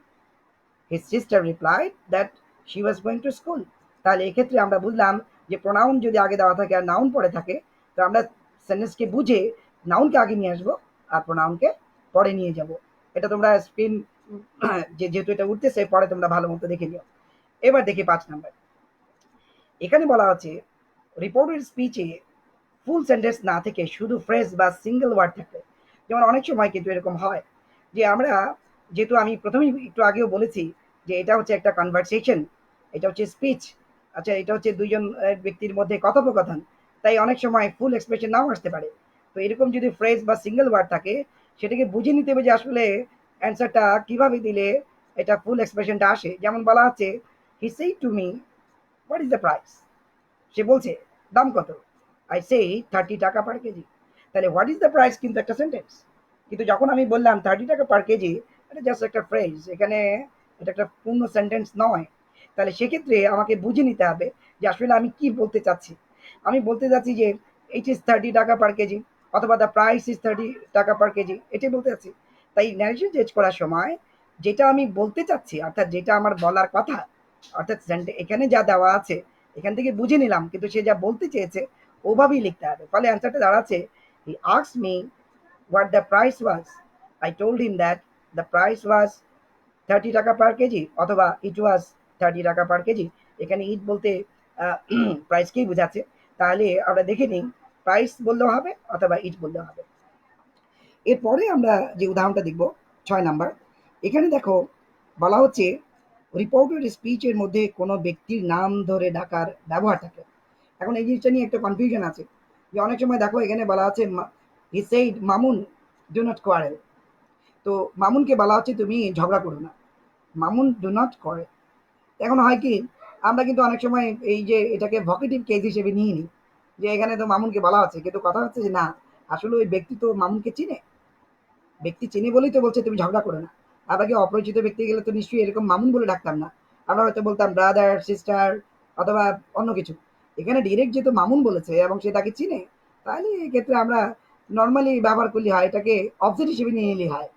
Speaker 1: his sister replied that she was going to school। তাহলে এক্ষেত্রে আমরা বুঝলাম যে প্রোনাউন যদি আগে দেওয়া থাকে আর নাউন পরে থাকে, তো আমরা সেন্টেন্সকে বুঝে নাউনকে আগে নিয়ে আসবো আর প্রোনাউনকে পরে নিয়ে যাব। এটা তোমরা স্ক্রিন যেহেতু এটা উঠতেছে, পরে তোমরা ভালো মতো দেখে নিও। এবার দেখি 5 নাম্বার। এখানে বলা আছে রিপোর্টেড স্পিচে ফুল সেন্টেন্স না থেকে শুধু ফ্রেজ বা সিঙ্গেল ওয়ার্ড থাকে। যেমন অনেক সময় কিন্তু এরকম হয় যে আমরা, যেহেতু আমি প্রথমেই একটু আগেও বলেছি যে এটা হচ্ছে একটা কনভারসেশন, এটা হচ্ছে স্পিচ, আচ্ছা এটা হচ্ছে দুইজন ব্যক্তির মধ্যে কথোপকথন, তাই অনেক সময় ফুল এক্সপ্রেশন নাও আসতে পারে। তো এরকম যদি ফ্রেজ বা সিঙ্গেল ওয়ার্ড থাকে, সেটাকে বুঝে নিতে হবে যে আসলে অ্যান্সারটা কিভাবে দিলে এটা ফুল এক্সপ্রেশনটা আসে। যেমন বলা আছে he said to me what is the price, সে বলছে দাম কত, I said 30 taka per kg. তাহলে হোয়াট ইজ দ্য প্রাইস কিন্তু একটা সেন্টেন্স, কিন্তু যখন আমি বললাম 30 টাকা পার কেজি, এটা জাস্ট একটা ফ্রেজ, এখানে এটা একটা পূর্ণ সেন্টেন্স নয়। তাহলে সেক্ষেত্রে আমাকে বুঝে নিতে হবে যে আসলে আমি কি বলতে চাচ্ছি। আমি বলতে চাচ্ছি যে it is 30 taka per KG, অথবা the price is 30 taka per KG, এটাই বলতে চাচ্ছি। তাই ন্যারেশন চেঞ্জ করার সময় যেটা আমি বলতে চাচ্ছি, অর্থাৎ যেটা আমার বলার কথা, অর্থাৎ এখানে যা দেওয়া আছে এখান থেকে বুঝে নিলাম, কিন্তু সে যা বলতে চেয়েছে ওভাবেই লিখতে হবে। ফলে অ্যান্সারটা দাঁড়াচ্ছে he asked me what the price was. I told him that the price was 30 taka per KG, অথবা it was 30 taka per KG. এখানে ইট বলতে প্রাইসকেই বোঝাচ্ছে। তাহলে আমরা দেখে নিই প্রাইস বললেও হবে অথবা ইট বললেও হবে। এরপরে আমরা যে উদাহরণটা দেখব 6 নাম্বার। এখানে দেখো বলা হচ্ছে রিপোর্টেড স্পিচের মধ্যে কোনো ব্যক্তির নাম ধরে ডাকার ব্যবহার থাকে। এখন এই জিনিসটা নিয়ে একটা কনফিউশন আছে যে অনেক সময় দেখো এখানে বলা আছে he said Mamun do not quarrel. তো মামুনকে বলা হচ্ছে তুমি ঝগড়া করো না, মামুন ডু নট করে। এখন হয় কি, আমরা কিন্তু অনেক সময় এই যে এটাকে ভকেটিভ কেস হিসেবে নিয়ে নিই যে এখানে তো মামুনকে বলা হচ্ছে, কিন্তু কথা হচ্ছে যে না, আসলে ওই ব্যক্তি তো মামুনকে চিনে, ব্যক্তি চিনে বলেই তো বলছে তুমি ঝগড়া করো না। আপনাকে অপরিচিত ব্যক্তি গেলে তো নিশ্চয়ই এরকম মামুন বলে ডাকতাম না, আমরা হয়তো বলতাম ব্রাদার সিস্টার অথবা অন্য কিছু। এখানে ডিরেক্ট যেহেতু মামুন বলেছে এবং সে তাকে চিনে, তাহলে এক্ষেত্রে আমরা নর্মালি ব্যবহার করলে হয়, এটাকে অবজেক্ট হিসেবে নিয়ে নিলে হয়।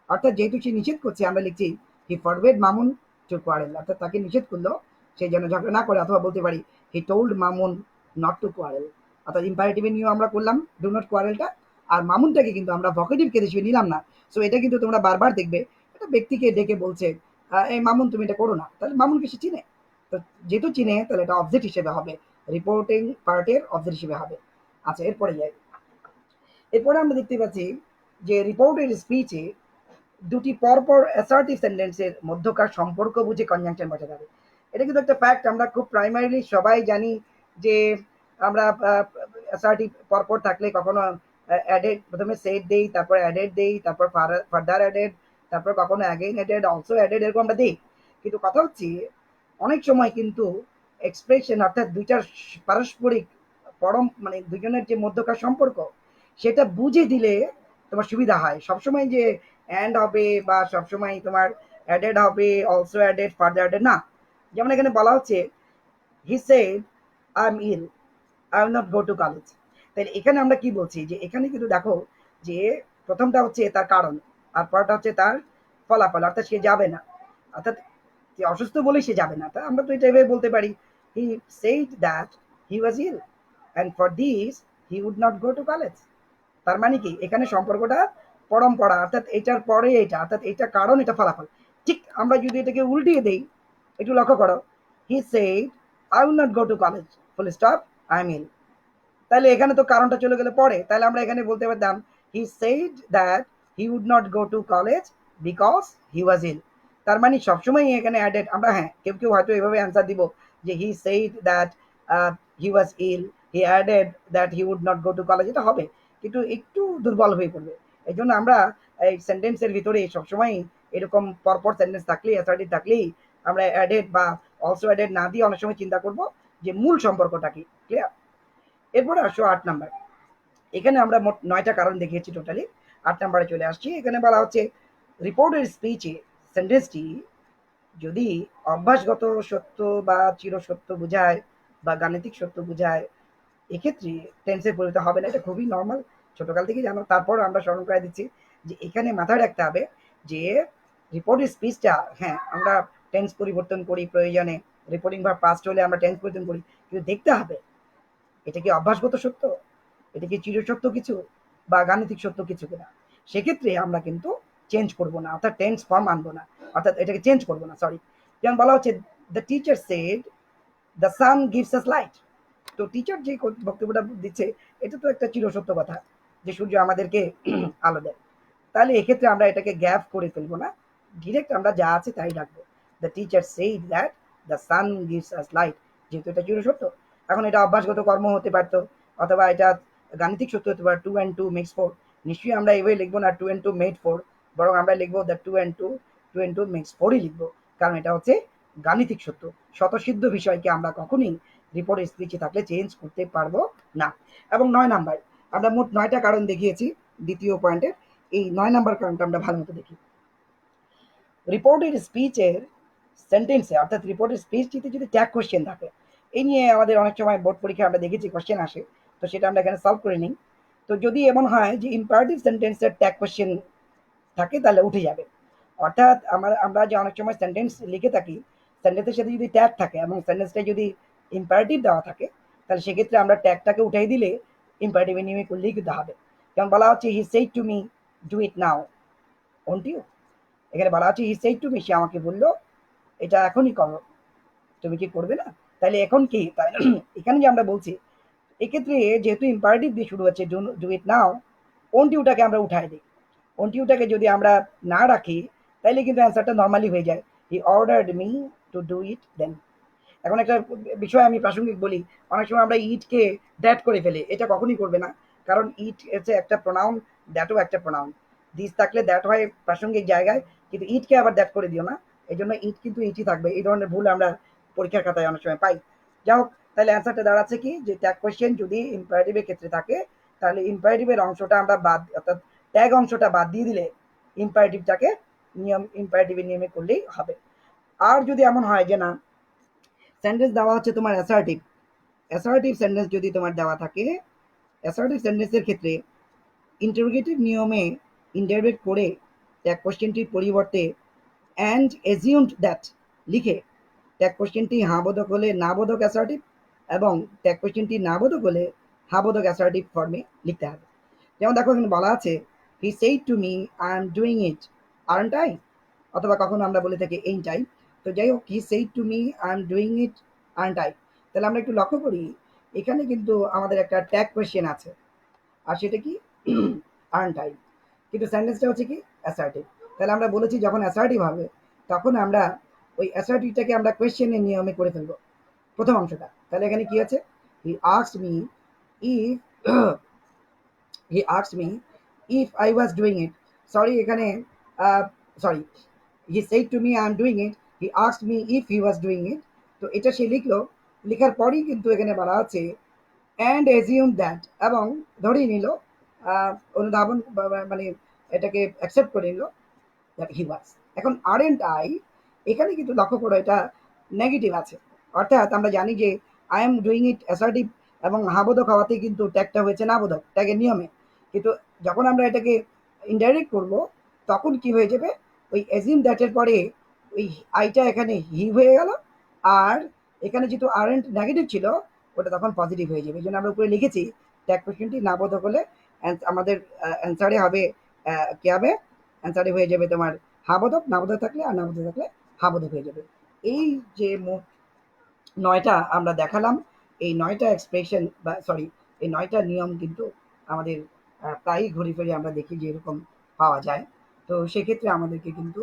Speaker 1: অর্থাৎ যেহেতু সে নিষেধ করছে, আমরা লিখছি হি ফরবেড মামুন টু কোয়ারেল, অর্থাৎ তাকে নিষেধ করলো সে যেন ঝগড়া না করে। অথবা বলতে পারি he told Mamun not to quarrel, অর্থাৎ ইম্পারেটিভের নিয়েও আমরা করলাম ডু নট কোয়ারেলটা, আর মামুনটাকে কিন্তু আমরা ভকেটিভ কেস হিসেবে নিলাম না। সো এটা কিন্তু তোমরা বারবার দেখবে একটা ব্যক্তিকে ডেকে বলছে এই মামুন তুমি এটা করো না, তাহলে মামুনকে সে চিনে। তো যেহেতু চিনে তাহলে এটা অবজেক্ট হিসেবে হবে, রিপোর্টিং পার্টের অবজেক্ট হিসেবে হবে। আচ্ছা এরপরে যাই। এরপরে আমরা দেখতে পাচ্ছি যে রিপোর্টের স্পিচে দুটি পরপর অ্যাসার্টিভ সেন্টেন্সের মধ্যকার সম্পর্ক বুঝে কনজাংশন বসাতে হবে। এটা কিন্তু একটা ফ্যাক্ট, আমরা খুব প্রাইমারিলি সবাই জানি যে আমরা অ্যাসার্টিভ পরপর থাকলে কখনো অ্যাডেড, প্রথমে সেট দেই, তারপর অ্যাডেড দেই, তারপর ফার্দার অ্যাডেড, তারপর কখনো অ্যাগেইন অ্যাডেড, অলসো অ্যাডেড, এরকম আমরা দিই। কিন্তু কথা হচ্ছে অনেক সময় কিন্তু এক্সপ্রেশন, অর্থাৎ দুইটার পারস্পরিক পরম মানে দুজনের যে মধ্যকার সম্পর্ক, সেটা বুঝে দিলে তোমার সুবিধা হয়। সবসময় যে অ্যান্ড হবে বা সবসময় তোমার অ্যাডেড হবে, অলসো অ্যাডেড, ফার্দার অ্যাডেড না। যেমন এখানে বলা হচ্ছে he said I am ill, I will not go to college. তাহলে এখানে আমরা কি বলছি যে এখানে কিন্তু দেখো যে প্রথমটা হচ্ছে তার কারণ, আর পরটা হচ্ছে তার ফলাফল, অর্থাৎ সে যাবে না, অর্থাৎ যে অসুস্থ বলেই সে যাবে না। তা আমরা তো এটা এভাবে বলতে পারি he said that he was ill and for this he would not go to college. তার মানে কি এখানে সম্পর্কটা পরম্পরা, অর্থাৎ এটার পরে এটা, অর্থাৎ এটা কারণ এটা ফলাফল। ঠিক আমরা যদি এটাকে উল্টিয়ে দেই, একটু লক্ষ্য করো, he said I will not go to college full stop I am ill. তাহলে এখানে তো কারণটা চলে গেলে পরে, তাহলে আমরা এখানে বলতে পারতাম he said that he would not go to college because he was ill. তার মানে সবসময় এখানে অ্যাডেড, আমরা হ্যাঁ কেউ কেউ হয়তো এভাবে অ্যান্সার দিব যে he said that he was ill, he added that he would not go to college, এটা হবে কিন্তু একটু দুর্বল হয়ে পড়বে। এই জন্য আমরা এই সেন্টেন্সের ভিতরে সবসময় এরকম পরপর সেন্টেন্স থাকলেই, অ্যাসার্টিভ থাকলেই আমরা অ্যাডেড বা অলসো অ্যাডেড না দিয়ে অনেক সময় চিন্তা করব যে মূল সম্পর্কটা কি। ক্লিয়ার? এরপরে আসো 8 নাম্বার। এখানে আমরা মোট 9টা কারণ দেখিয়েছি টোটালি। 8 নাম্বারে চলে আসছি। এখানে বলা হচ্ছে রিপোর্টের স্পিচে সেন্টেন্সটি যদি অভ্যাসগত সত্য বা চিরসত্য বোঝায় বা গাণিতিক সত্য বোঝায়, এক্ষেত্রে টেন্সে পরিণত হবে না। এটা খুবই নর্মাল, ছোটকাল থেকেই জানো। তারপর আমরা স্মরণ করে দিচ্ছি যে এখানে মাথায় রাখতে হবে যে রিপোর্টের স্পিচটা, হ্যাঁ আমরা টেন্স পরিবর্তন করি প্রয়োজনে, রিপোর্টিং ভার্ব পাস্ট হলে আমরা টেন্স পরিবর্তন করি, কিন্তু দেখতে হবে এটা কি অভ্যাসগত সত্য, এটা কি চিরসত্য কিছু বা গাণিতিক সত্য কিছু কিনা। সেক্ষেত্রে আমরা কিন্তু চেঞ্জ করবো না, অর্থাৎ টেন্স ফর্ম আনবো না, অর্থাৎ এটাকে চেঞ্জ করবো না, সরি। যেমন বলা হচ্ছে the teacher said the sun gives us light. তো টিচার যে বক্তব্যটা দিচ্ছে এটা তো একটা চিরসত্য কথা যে সূর্য আমাদেরকে আলো দেয়। তাহলে এক্ষেত্রে আমরা এটাকে গ্যাপ করে ফেলবো না, ডিরেক্ট আমরা যা আছে তাই রাখবো। The teacher said that the sun gives us light, যেহেতু এটা চিরসত্য। এখন এটা অভ্যাসগত কর্ম হতে পারতো, অথবা এটা গাণিতিক সত্য হতে পারে, 2 and 2 makes 4। নিশ্চয়ই আমরা এভাবে লিখবো না 2 and 2 made 4, বরং আমরা লিখবো দ্য 2 and 2 লিখবো, কারণ এটা হচ্ছে গাণিতিক সত্য। স্বতঃসিদ্ধ বিষয়কে আমরা কখনই রিপোর্ট স্পিচে থাকলে চেঞ্জ করতে পারবো না। এবং 9 নাম্বার, আমরা মোট 9টা কারণ দেখিয়েছি দ্বিতীয় পয়েন্টের। এই 9 নাম্বার কারণটা আমরা ভালো মতো দেখি। রিপোর্টেড স্পিচের সেন্টেন্সে, অর্থাৎ রিপোর্টেড স্পিচটিতে যদি ট্যাগ কোয়েশ্চেন থাকে, এই নিয়ে আমাদের অনেক সময় বোর্ড পরীক্ষায় আমরা দেখেছি কোয়েশ্চেন আসে, তো সেটা আমরা এখানে সলভ করে নিই। তো যদি এমন হয় যে ইম্পারেটিভ সেন্টেন্সের ট্যাগ কোয়েশ্চেন থাকে তাহলে উঠে যাবে। অর্থাৎ আমরা যে অনেক সময় সেন্টেন্স লিখে থাকি, সেন্টেন্সের সাথে যদি ট্যাগ থাকে এবং সেন্টেন্সটা যদি ইম্পারেটিভ দেওয়া থাকে, তাহলে সেক্ষেত্রে আমরা ট্যাগটাকে উঠাই দিলে ইম্পারেটিভ নিয়মে করলেই কিন্তু হবে। যেমন বলা হচ্ছে he said to me do it now, won't you. এখানে বলা হচ্ছে হি সেইড টু মি, সে আমাকে বললো এটা এখনই করো, তুমি কি করবে না? তাহলে এখন কি এখানে যে আমরা বলছি, এক্ষেত্রে যেহেতু ইম্পারেটিভ দিয়ে শুরু হচ্ছে ডু ইট নাও, ওন্ট ইউটাকে আমরা উঠাই দিই। ওন্ট ইউটাকে যদি আমরা না রাখি তাহলে কিন্তু অ্যান্সারটা নর্মালি হয়ে যায়, he ordered me to do it then. এখন একটা বিষয় আমি প্রাসঙ্গিক বলি, অনেক সময় আমরা ইটকে দ্যাট করে ফেলি, এটা কখনই করবে না, কারণ ইট হচ্ছে একটা প্রোনাউন, দ্যাটও একটা প্রোনাউন। দিস থাকলে দ্যাট হয় প্রাসঙ্গিক জায়গায়, কিন্তু ইটকে আবার দ্যাট করে দিও না, এই জন্য ইট কিন্তু ইটই থাকবে। এই ধরনের ভুল আমরা পরীক্ষার খাতায় অনেক সময় পাই। যাই হোক, তাহলে অ্যান্সারটা দাঁড়াচ্ছে কি, যে ট্যাগ কোয়েশ্চেন যদি ইম্পারেটিভের ক্ষেত্রে থাকে তাহলে ইম্পারেটিভের অংশটা আমরা বাদ, অর্থাৎ ট্যাগ অংশটা বাদ দিয়ে দিলে ইম্পারেটিভটাকে ইম্পারেটিভের নিয়মে করলেই হবে। আর যদি এমন হয় যে না, সেন্টেন্স দেওয়া হচ্ছে তোমার অ্যাসার্টিভ, অ্যাসার্টিভ সেন্টেন্স যদি তোমার দেওয়া থাকে, অ্যাসার্টিভ সেন্টেন্সের ক্ষেত্রে ইন্টারোগেটিভ নিয়মে ইন্টারোগেট করে ট্যাগ কোশ্চেনটির পরিবর্তে অ্যান্ড এজিউমড দ্যাট লিখে ট্যাগ কোশ্চেনটি হাঁ বোধক হলে না বোধক অ্যাসার্টিভ, এবং ট্যাগ কোশ্চেনটি না বোধক হলে হা বোধক অ্যাসার্টিভ ফর্মে লিখতে হবে। যেমন দেখো এখানে বলা আছে he said to me I am doing it aren't I, অথবা কখনো আমরা বলে থাকি এইন্ট আই। তো যাই হোক, হি said to me I am doing it aren't I, তাহলে আমরা একটু লক্ষ্য করি এখানে কিন্তু আমাদের একটা ট্যাগ কোয়েশ্চেন আছে, আর সেটা কি আর্নট আই, কিন্তু সেন্টেন্সটা হচ্ছে কি অ্যাসার্টিভ। তাহলে আমরা বলেছি যখন অ্যাসার্টিভ হবে তখন আমরা ওই অ্যাসার্টিভটাকে আমরা কোয়েশ্চেনের নিয়মে করে ফেলবো প্রথম অংশটা। তাহলে এখানে কি আছে, he asked me if he asked me if I was doing it, sorry এখানে sorry, he said to me I am doing it, he asked me if he was doing it. তো এটা সে লিখলো, লেখার পরই কিন্তু এখানে বলা আছে অ্যান্ড এজিউম দ্যাট, এবং ধরেই নিল, অনুধাবন মানে এটাকে অ্যাকসেপ্ট করে নিল দ্যাট হি ওয়াজ। এখন আরএন্ট আই, এখানে কিন্তু লক্ষ্য করো এটা নেগেটিভ আছে, অর্থাৎ আমরা জানি যে I am doing it assertive এবং হাবোধক হওয়াতে কিন্তু ট্যাগটা হয়েছে না বোধক, ট্যাগের নিয়মে। কিন্তু যখন আমরা এটাকে ইনডাইরেক্ট করব তখন কি হয়ে যাবে, ওই এজিউম দ্যাটের পরে ওই আইটা এখানে হি হয়ে গেল, আর এখানে যেহেতু আরএন্ট নেগেটিভ ছিল ওটা তখন পজিটিভ হয়ে যাবে। এই জন্য আমরা উপরে লিখেছি ট্যাগ কোশ্চেনটি না বোধক হলে আমাদের অ্যান্সারে হবে কি হবে, অ্যান্সারে হয়ে যাবে তোমার হাবোধক, না বোধক থাকলে, আর না বোধক থাকলে হাবোধক হয়ে যাবে। এই যে মোট 9টা আমরা দেখালাম, এই 9টা এক্সপ্রেশন বা সরি এই 9টা নিয়ম কিন্তু আমাদের প্রায়ই ঘুরে ফিরে আমরা দেখি যে এরকম পাওয়া যায়। তো সেক্ষেত্রে আমাদেরকে কিন্তু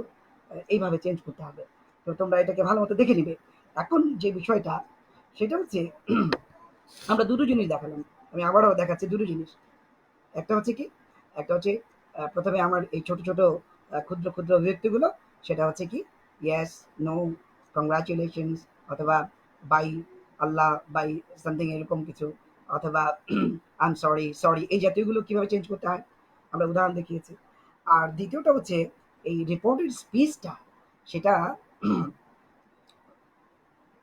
Speaker 1: এইভাবে চেঞ্জ করতে হবে। তো তোমরা এটাকে ভালো মতো দেখে নিবে। এখন যে বিষয়টা সেটা হচ্ছে আমরা দুটো জিনিস দেখালাম, আমি আবারও দেখাচ্ছি দুটো জিনিস। একটা হচ্ছে কি, একটা হচ্ছে প্রথমে আমার এই ছোট ছোট ক্ষুদ্র ক্ষুদ্র অভিব্যক্তিগুলো, সেটা হচ্ছে কি ইয়েস, নো, কংগ্রাচুলেশনস, অথবা বাই আল্লাহ, বাই সামথিং এরকম কিছু, অথবা আই এম সরি, সরি, এই জাতীয়গুলো কিভাবে চেঞ্জ করতে হয় আমরা উদাহরণ দেখিয়েছি। আর দ্বিতীয়টা হচ্ছে এই রিপোর্টেড স্পিচটা, সেটা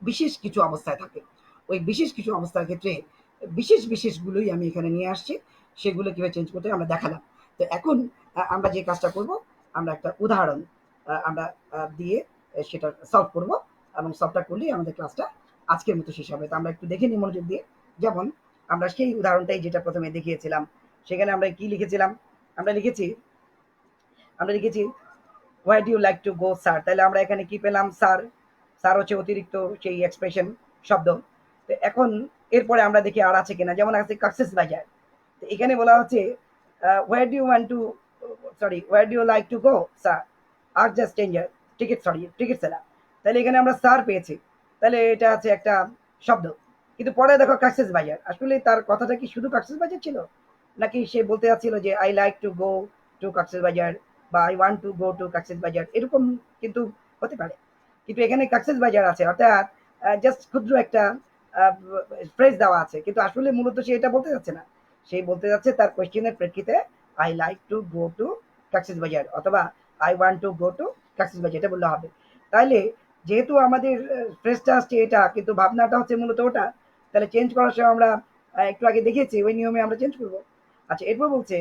Speaker 1: বিশেষ কিছু অবস্থায় থাকে, ওই বিশেষ কিছু অবস্থার ক্ষেত্রে বিশেষ বিশেষগুলোই আমি এখানে নিয়ে আসছি, সেগুলো কীভাবে চেঞ্জ করতে হয় আমরা দেখালাম। তো এখন আমরা যে কাজটা করব, আমরা একটা উদাহরণ আমরা দিয়ে সেটা সলভ করব, এবং সলভটা করলেই আমাদের ক্লাসটা আজকের মতো শেষ হবে। তো আমরা একটু দেখে নিই মনোযোগ দিয়ে। যেমন আমরা সেই উদাহরণটাই যেটা প্রথমে দেখিয়েছিলাম, সেখানে আমরা কি লিখেছিলাম, আমরা লিখেছি আমরা লিখেছি where do you like to go sir, তাহলে আমরা এখানে কি পেলাম? স্যার। স্যার হচ্ছে অতিরিক্ত সেই এক্সপ্রেশন শব্দ। তো এখন এরপরে আমরা দেখি আর আছে কিনা, যেমন আছে কাকসেস বাজার। তো এখানে বলা হচ্ছে where do you want to, sorry, where do you like to go sir, আর just stranger, ticket, sorry, ticket seller. তাহলে এখানে আমরা স্যার পেয়েছি, তাহলে এটা আছে একটা শব্দ। কিন্তু পরে দেখো কাকসেস বাজার, আসলে তার কথাটা কি শুধু কাকসেস বাজার ছিল, নাকি সে বলতে চাচ্ছিল যে I like to go to Cox's Bazar বা I want to go to Cox's Bazar, এরকম কিন্তু হতে পারে। কিন্তু এখানে কাকসেস বাজার আছে, অর্থাৎ জাস্ট ক্ষুদ্র একটা ফ্রেজ দেওয়া আছে, কিন্তু আসলে মূলত সে এটা বলতে যাচ্ছে না। সে বলতে যাচ্ছে তার কোয়েশ্চেনের প্রেক্ষিতে I like to go to Cox's Bazar অথবা I want to go to Cox's Bazar, এটা বললে হবে। তাহলে যেহেতু আমাদের ফ্রেজটা আসছে এটা, কিন্তু ভাবনাটা হচ্ছে মূলত ওটা, তাহলে চেঞ্জ করার সময় আমরা একটু আগে দেখিয়েছি ওই নিয়মে আমরা চেঞ্জ করবো। আচ্ছা, এরপর বলছে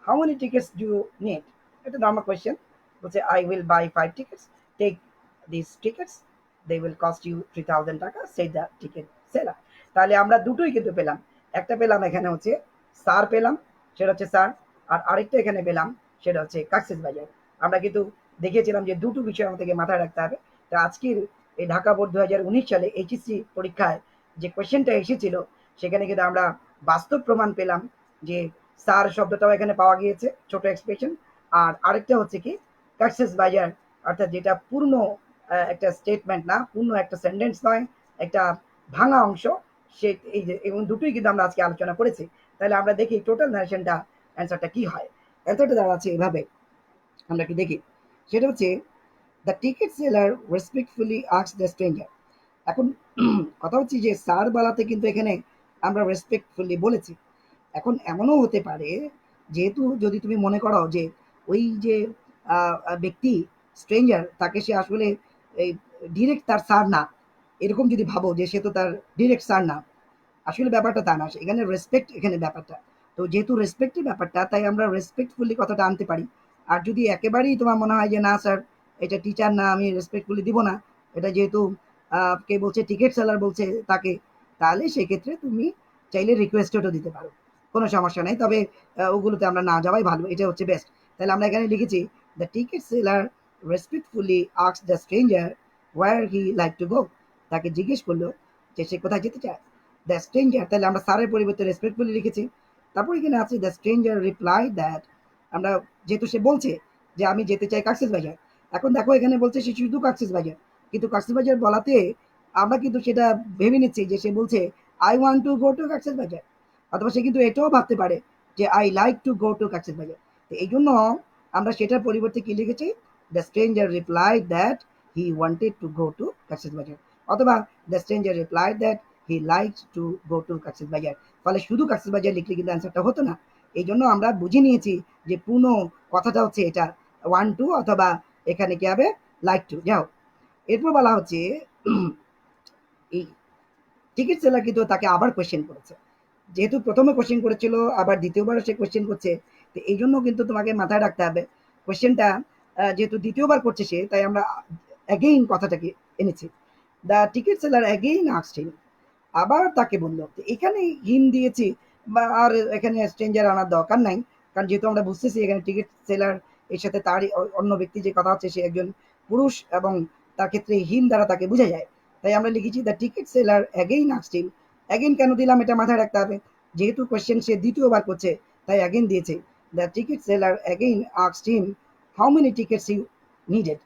Speaker 1: how many tickets do need, এটা নর্মাল কোয়েশ্চেন। বলছে I will buy 5 tickets, take this tickets, they will cost you 3000 taka, সেই দ্য টিকিট সেলার। তাহলে আমরা দুটোই কিন্তু পেলাম। একটা পেলাম এখানে হচ্ছে স্যার পেলাম, সেটা হচ্ছে স্যার। আর আরেকটা এখানে পেলাম, সেটা হচ্ছে কাকসেস বাজার। আমরা কিন্তু দেখিয়েছিলাম যে দুটো বিষয় আমাদেরকে মাথায় রাখতে হবে। তো আজকের এই ঢাকা বোর্ড 2019 সালে এইচএসসি পরীক্ষায় যে কোয়েশ্চেনটা এসেছিল, সেখানে কিন্তু আমরা বাস্তব প্রমাণ পেলাম যে স্যার শব্দটাও এখানে পাওয়া গিয়েছে, ছোট এক্সপ্রেশন। আর আরেকটা হচ্ছে কি কাকসেস বাজার, অর্থাৎ যেটা পূর্ণ একটা স্টেটমেন্ট না, পূর্ণ একটা সেন্টেন্স নয়, একটা ভাঙা অংশ। সে এই যে, এবং দুটোই কিন্তু আমরা আজকে আলোচনা করেছি। তাহলে আমরা দেখি টোটাল নারেশনটা অ্যান্সারটা কি হয়। অ্যান্সারটা দাঁড়াচ্ছে এভাবে, আমরা কি দেখি, সেটা হচ্ছে the ticket seller respectfully ask the stranger. এখন কথা হচ্ছে যে স্যার বলাতে কিন্তু এখানে আমরা রেসপেক্টফুলি বলেছি। এখন এমনও হতে পারে, যেহেতু যদি তুমি মনে করো যে ওই যে ব্যক্তি স্ট্রেঞ্জার, তাকে সে আসলে এই ডিরেক্ট তার স্যার না, এরকম যদি ভাবো যে সে তো তার ডিরেক্ট স্যার না, আসলে ব্যাপারটা তা না, এখানে রেসপেক্ট এখানে ব্যাপারটা। তো যেহেতু রেসপেক্টের ব্যাপারটা, তাই আমরা রেসপেক্টফুলি কথাটা আনতে পারি। আর যদি একেবারেই তোমার মনে হয় যে না স্যার, এটা টিচার না, আমি রেসপেক্টফুলি দিব না, এটা যেহেতু কে বলছে, টিকিট সেলার বলছে তাকে, তাহলে সেক্ষেত্রে তুমি চাইলে রিকোয়েস্টও দিতে পারো, কোনো সমস্যা নেই। তবে ওগুলোতে আমরা না যাওয়াই ভালো, এটা হচ্ছে বেস্ট। তাহলে আমরা এখানে লিখেছি the ticket seller respectfully ask the stranger where he like to go, তাকে জিজ্ঞেস করলো যে সে কোথায় যেতে চায়। দ্য স্ট্রেঞ্জার, তাহলে আমরা স্যারের পরিবর্তে রেসপেক্টফুলি লিখেছি। তারপর এখানে আছে দ্য স্ট্রেঞ্জার রিপ্লাই দ্যাট, আমরা যেহেতু সে বলছে যে আমি যেতে চাই কাকসেস বাজার, এখন দেখো এখানে বলছে সে শুধু কাকসেস বাজার, কিন্তু কাকসেস বাজার বলাতে আমরা কিন্তু সেটা ভেবে নিচ্ছি যে সে বলছে I want to go to Cox's Bazar, অথবা সে কিন্তু এটাও ভাবতে পারে যে I like to go to Cox's Bazar. তো এই জন্য আমরা সেটার পরিবর্তে কি লিখেছি, the stranger reply that he wanted to go to Cox's Bazar, অথবা the stranger reply that he likes to go to Cox's Bazar. ফলে শুধু কাকসেস বাজার লিখলে কিন্তু অ্যান্সারটা হতো না। এই জন্য আমরা বুঝে নিয়েছি যে পূর্ণ কথাটা হচ্ছে এটা ওয়ান টু, অথবা এখানে কি হবে লাইক টু। যাও, এরপর বলা হচ্ছে এই টিকিট সেলার কিন্তু তাকে আবার কোয়েশ্চেন করেছে, যেহেতু প্রথমে কোয়েশ্চেন করেছিল, আবার দ্বিতীয়বার সে কোয়েশ্চেন করছে। তো এই জন্য কিন্তু তোমাকে মাথায় রাখতে হবে কোয়েশ্চেনটা যেহেতু দ্বিতীয়বার করছে সে, তাই আমরা অ্যাগেইন কথাটাকে এনেছি। The ticket seller again asked হিম, আবার তাকে বললো। তো এখানে হিম দিয়েছি, বা আর এখানে স্ট্রেঞ্জার আনার দরকার নাই, কারণ যেহেতু আমরা বুঝতেছি এখানে টিকিট সেলার এর সাথে তারই অন্য ব্যক্তি যে কথা হচ্ছে সে একজন পুরুষ, এবং তার ক্ষেত্রে হিম দ্বারা তাকে বোঝা যায়। তাই আমরা লিখেছি the ticket seller again asked him. Again কেন দিলাম এটা মাথায় রাখতে হবে, যেহেতু কোয়েশ্চেন সে দ্বিতীয়বার করছে, তাই অ্যাগেইন দিয়েছে। The ticket seller again asked him how many tickets you needed.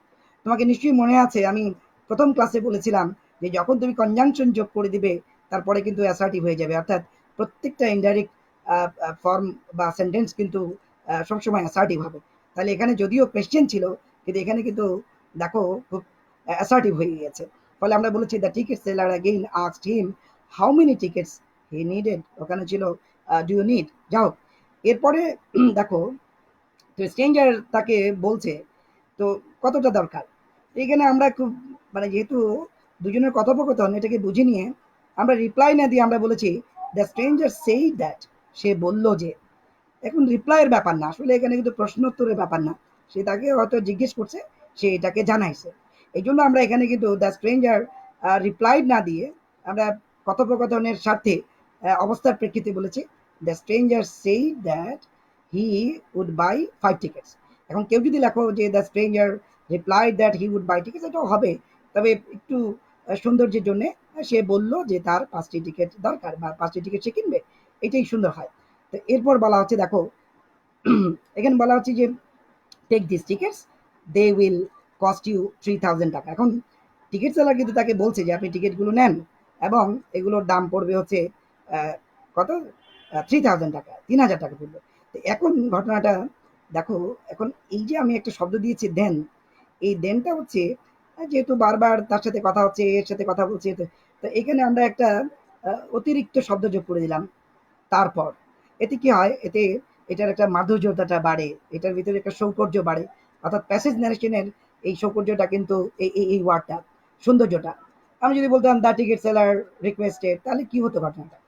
Speaker 1: তোমাকে নিশ্চয়ই মনে আছে আমি প্রথম ক্লাসে বলেছিলাম যে যখন তুমি কনজাংশন যোগ করে দিবে, তারপরে কিন্তু অ্যাসার্টিভ হয়ে যাবে, অর্থাৎ প্রত্যেকটা ইনডাইরেক্ট ফর্ম বা সেন্টেন্স কিন্তু সবসময় অ্যাসার্টিভ হবে। তাহলে এখানে যদিও কোয়েশ্চেন ছিল, কিন্তু এখানে কিন্তু দেখো খুব অ্যাসার্টিভ হয়ে গিয়েছে। ফলে আমরা বলেছি the ticket seller again asked him how many tickets he needed, ওখানে ছিল ডু ইউ নিড। যাও, এরপরে দেখো, তো স্ট্রেঞ্জার তাকে বলছে তো কতটা দরকার। এখানে আমরা খুব মানে যেহেতু দুজনের কথোপকথন, এটাকে বুঝে নিয়ে আমরা রিপ্লাই না দিয়ে আমরা বলেছি দ্য স্ট্রেঞ্জার সেই দ্যাট, সে বলল যে। এখন রিপ্লাইয়ের ব্যাপার না, আসলে এখানে কিন্তু প্রশ্নোত্তরের ব্যাপার না, সে তাকে হয়তো জিজ্ঞেস করছে, সে এটাকে জানাইছে। এই জন্য আমরা এখানে কিন্তু দ্য স্ট্রেঞ্জার রিপ্লাইড না দিয়ে আমরা কথোপকথনের স্বার্থে অবস্থার প্রেক্ষিতে বলেছি the stranger say that he would buy 5 tickets। এখন কেউ যদি লেখো যে the stranger replied that he would buy ticket, এটাও হবে, তবে একটু সৌন্দর্যের জন্য সে বলল যে তার 5টি টিকিট দরকার বা 5টি টিকিট সে কিনবে, এটাই সুন্দর হয়। তো এরপর বলা হচ্ছে দেখো এখানে বলা হচ্ছে যে take this tickets, they will cost you 3000 taka. এখন টিকিট সেলার কিন্তু তাকে বলছে যে আপনি টিকিটগুলো নেন এবং এগুলোর দাম পড়বে হচ্ছে কত, 3000 টাকা, 3000 টাকা পড়বে। তো এখন ঘটনাটা দেখো, এখন এই যে আমি একটা শব্দ দিয়েছি দেন, এই দেনটা হচ্ছে যেহেতু বারবার তার সাথে কথা হচ্ছে, এর সাথে কথা বলছে, তো এখানে আমরা একটা অতিরিক্ত শব্দ যোগ করে দিলাম তারপর। এতে কি হয়, এতে এটার একটা মাধুর্যতাটা বাড়ে, এটার ভিতরে একটা সৌকর্য বাড়ে, অর্থাৎ প্যাসেজ ন্যারেশনের এই সৌকর্যটা কিন্তু এই ওয়ার্ডটা, সৌন্দর্যটা। আমি যদি বলতাম দ্য টিকিট সেলার রিকোয়েস্টেড, তাহলে কি হতো ঘটনাটা,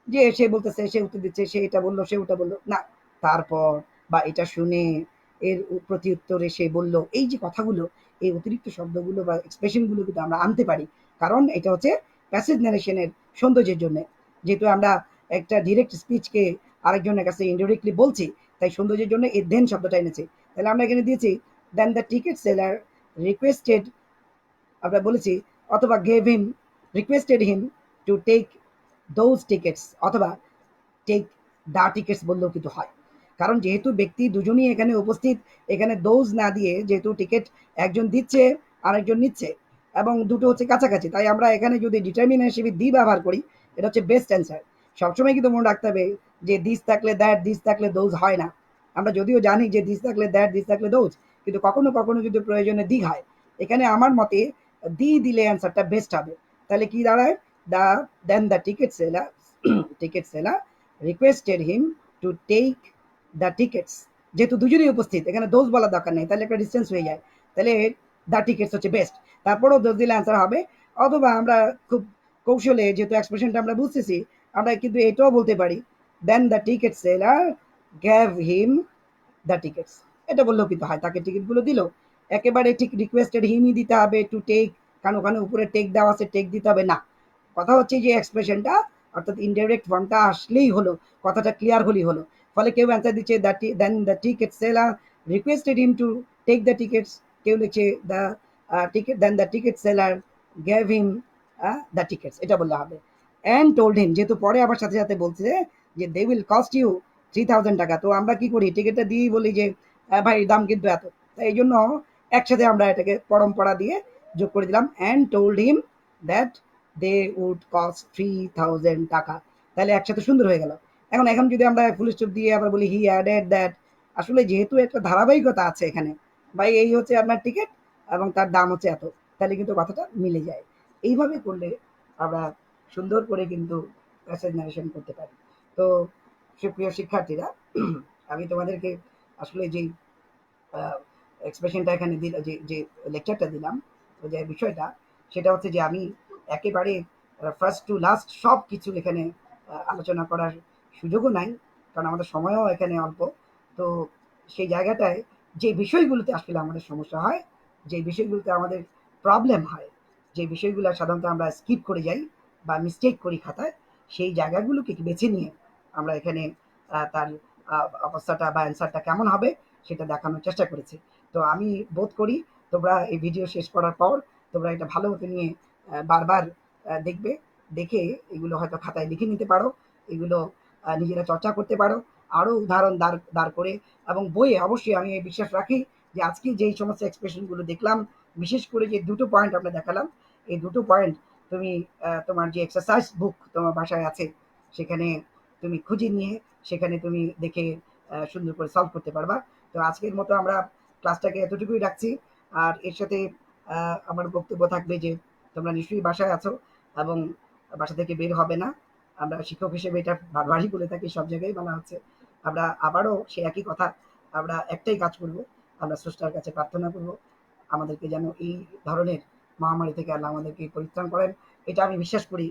Speaker 1: যে সে বলতেছে, সে উত্তর দিচ্ছে, সে এটা বললো, সে ওটা বললো না, তারপর বা এটা শুনে এর প্রতি উত্তরে সে বলল, এই যে কথাগুলো, এই অতিরিক্ত শব্দগুলো বা এক্সপ্রেশনগুলো কিন্তু আমরা আনতে পারি, কারণ এটা হচ্ছে প্যাসেজ ন্যারেশনের সৌন্দর্যের জন্য। যেহেতু আমরা একটা ডিরেক্ট স্পিচকে আরেকজনের কাছে ইনডিরেক্টলি বলছি, তাই সৌন্দর্যের জন্য এই দেন শব্দটা এনেছি। তাহলে আমরা এখানে দিয়েছি then the ticket seller requested, আমরা বলেছি, অথবা gave him, requested him to take those tickets, অথবা টেক দা টিকিটস বললেও কিন্তু হয়, কারণ যেহেতু ব্যক্তি দুজনই এখানে উপস্থিত, এখানে দোজ না দিয়ে যেহেতু টিকিট একজন দিচ্ছে আরেকজন নিচ্ছে এবং দুটো হচ্ছে কাছাকাছি, তাই আমরা এখানে যদি ডিটারমিনার হিসেবে দি ব্যবহার করি, এটা হচ্ছে বেস্ট অ্যান্সার। সবসময় কিন্তু মনে রাখতে হবে যে দিস থাকলে দ্যাট, দিস থাকলে দোজ হয় না। আমরা যদিও জানি যে দিস থাকলে দ্যাট, দিস থাকলে দোজ, কিন্তু কখনো কখনো কিন্তু প্রয়োজনে দি হয়। এখানে আমার মতে দি দিলে অ্যান্সারটা বেস্ট হবে। তাহলে কি দাঁড়ায়, the then the ticket seller ticket seller requested him to take the tickets, যেহেতু দুজনেই উপস্থিত, এখানে দোজ বলার দরকার নেই, তাহলে একটা ডিস্টেন্স হয়ে যায়, তাহলে দ্য টিকিটস হচ্ছে বেস্ট। তারপরেও দোজ দিলে অ্যান্সার হবে। অথবা আমরা খুব কৌশলে, যেহেতু এক্সপ্রেশনটা আমরা বুঝতেছি, আমরা কিন্তু এটাও বলতে পারি then the ticket seller gave him the tickets, এটা বললেও কিন্তু হয়, তাকে টিকিটগুলো দিল। একেবারে ঠিক রিকোয়েস্টেড হিমই দিতে হবে টু টেক, কারণ ওখানে উপরে টেক দেওয়া আছে, টেক দিতে হবে না। কথা হচ্ছে যে এক্সপ্রেশনটা, অর্থাৎ ইনডাইরেক্ট ফর্মটা আসলেই হলো, কথাটা ক্লিয়ার হলেই হলো। ফলে কেউ অ্যান্সার দিচ্ছে then the ticket seller requested him to take the tickets, কেউ লিখছে the ticket then the ticket seller gave him the tickets, এটা বললে হবে। অ্যান্ড টোল্ড হিম, যেহেতু পরে আবার সাথে সাথে বলছে যে দে উইল কস্ট ইউ 3000 টাকা, তো আমরা কি করি, টিকিটটা দিয়েই বলি যে ভাই দাম কিন্তু এত, তাই এই জন্য একসাথে আমরা এটাকে পরম্পরা দিয়ে যোগ করে দিলাম, and told him that they would cost 3000 taka, তাহলে একসাথে সুন্দর হয়ে গেল। এখন এখন যদি আমরা ফুল স্টপ দিয়ে আবার বলি হি অ্যাডেড দ্যাট, আসলে যেহেতু একটা ধারাবাহিকতা আছে এখানে, ভাই এই হচ্ছে আপনার টিকিট এবং তার দাম হচ্ছে এত, তাহলে কিন্তু কথাটা মিলে যায়। এইভাবে করলে আমরা সুন্দর করে কিন্তু প্যাসেজ নারেশন করতে পারি। তো সুপ্রিয় শিক্ষার্থীরা, আমি তোমাদেরকে আসলে যেই এক্সপ্রেশনটা এখানে দিল, যে লেকচারটা দিলাম, তো যে বিষয়টা, সেটা হচ্ছে যে আমি একেবারে ফার্স্ট টু লাস্ট সব কিছু এখানে আলোচনা করার সুযোগও নাই, কারণ আমাদের সময়ও এখানে অল্প। তো সেই জায়গাটায় যে বিষয়গুলোতে আসলে আমাদের সমস্যা হয়, যে বিষয়গুলোতে আমাদের প্রবলেম হয়, যে বিষয়গুলো সাধারণত আমরা স্কিপ করে যাই বা মিস্টেক করি খাতায়, সেই জায়গাগুলোকে বেছে নিয়ে আমরা এখানে তার অবস্থাটা বা অ্যান্সারটা কেমন হবে সেটা দেখানোর চেষ্টা করেছি। তো আমি বোধ করি তোমরা এই ভিডিও শেষ করার পর তোমরা এটা ভালো মতো নিয়ে বারবার দেখবে, দেখে এগুলো হয়তো খাতায় লিখে নিতে পারো, এগুলো নিজেরা চর্চা করতে পারো, আরও উদাহরণ দাঁড় দাঁড় করে, এবং বইয়ে অবশ্যই আমি বিশ্বাস রাখি যে আজকে যেই সমস্ত এক্সপ্রেশনগুলো দেখলাম, বিশেষ করে যে দুটো পয়েন্ট আমরা দেখালাম, এই দুটো পয়েন্ট তুমি তোমার যে এক্সারসাইজ বুক তোমার বাসায় আছে সেখানে তুমি খুঁজে নিয়ে সেখানে তুমি দেখে সুন্দর করে সলভ করতে পারবা। তো আজকের মতো আমরা ক্লাসটাকে এতটুকুই রাখছি। আর এর সাথে আমার বক্তব্য থাকবে যে তোমরা নিশ্চয়ই বাসায় আছো এবং বাসা থেকে বের হবে না। আমরা শিক্ষক হিসেবে এটা বারবারই বলে থাকি, সব জায়গায় বলা হচ্ছে। আমরা আবারও সে একই কথা, আমরা একটাই কাজ করব, আমরা স্রষ্টার কাছে প্রার্থনা করব আমাদেরকে যেন এই ধরনের মহামারী থেকে আল্লাহ আমাদেরকে পরিত্রাণ করেন। এটা আমি বিশ্বাস করি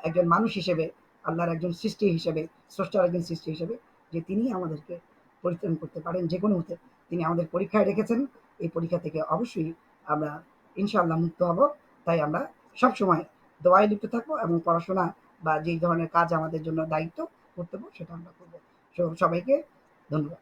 Speaker 1: একজন মানুষ হিসেবে, আল্লাহর একজন সৃষ্টি হিসেবে, স্রষ্টার একজন সৃষ্টি হিসেবে, যে তিনি আমাদেরকে পরিত্রাণ করতে পারেন যে কোনো হতে। তিনি আমাদের পরীক্ষায় রেখেছেন, এই পরীক্ষা থেকে অবশ্যই আমরা ইনশাআল্লাহ মুক্ত হব। তাই আমরা সবসময় দোয়ায় লিপ্ত থাকবো এবং পড়াশোনা বা যেই ধরনের কাজ আমাদের জন্য দায়িত্ব কর্তব্য সেটা আমরা করবো। সবাইকে ধন্যবাদ।